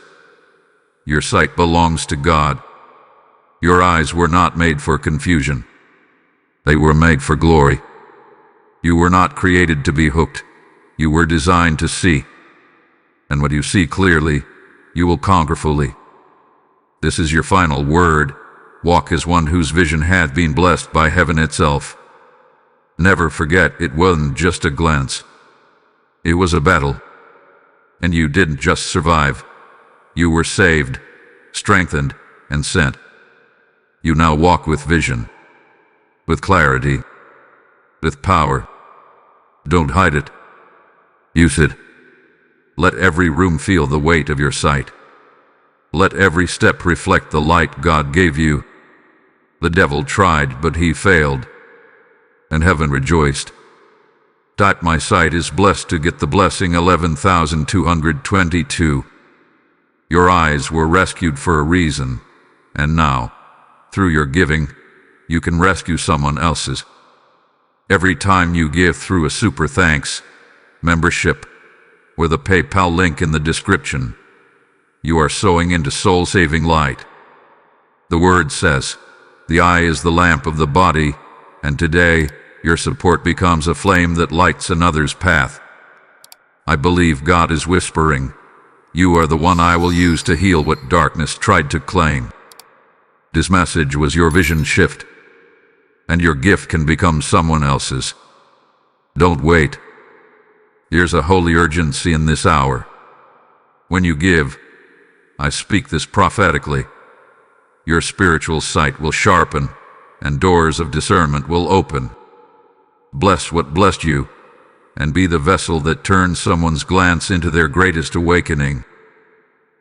Your sight belongs to God. Your eyes were not made for confusion. They were made for glory. You were not created to be hooked. You were designed to see. And when you see clearly, you will conquer fully. This is your final word. Walk as one whose vision had been blessed by heaven itself. Never forget, it wasn't just a glance. It was a battle. And you didn't just survive. You were saved, strengthened, and sent. You now walk with vision, with clarity, with power. Don't hide it. Use it. Let every room feel the weight of your sight. Let every step reflect the light God gave you. The devil tried, but he failed, and heaven rejoiced. My sight is blessed to get the blessing 11,222. Your eyes were rescued for a reason, and now, through your giving, you can rescue someone else's. Every time you give through a super thanks, membership, or the PayPal link in the description, you are sowing into soul-saving light. The word says, the eye is the lamp of the body, and today, your support becomes a flame that lights another's path. I believe God is whispering, you are the one I will use to heal what darkness tried to claim. This message was your vision shift, and your gift can become someone else's. Don't wait. There's a holy urgency in this hour. When you give, I speak this prophetically, your spiritual sight will sharpen, and doors of discernment will open. Bless what blessed you, and be the vessel that turns someone's glance into their greatest awakening.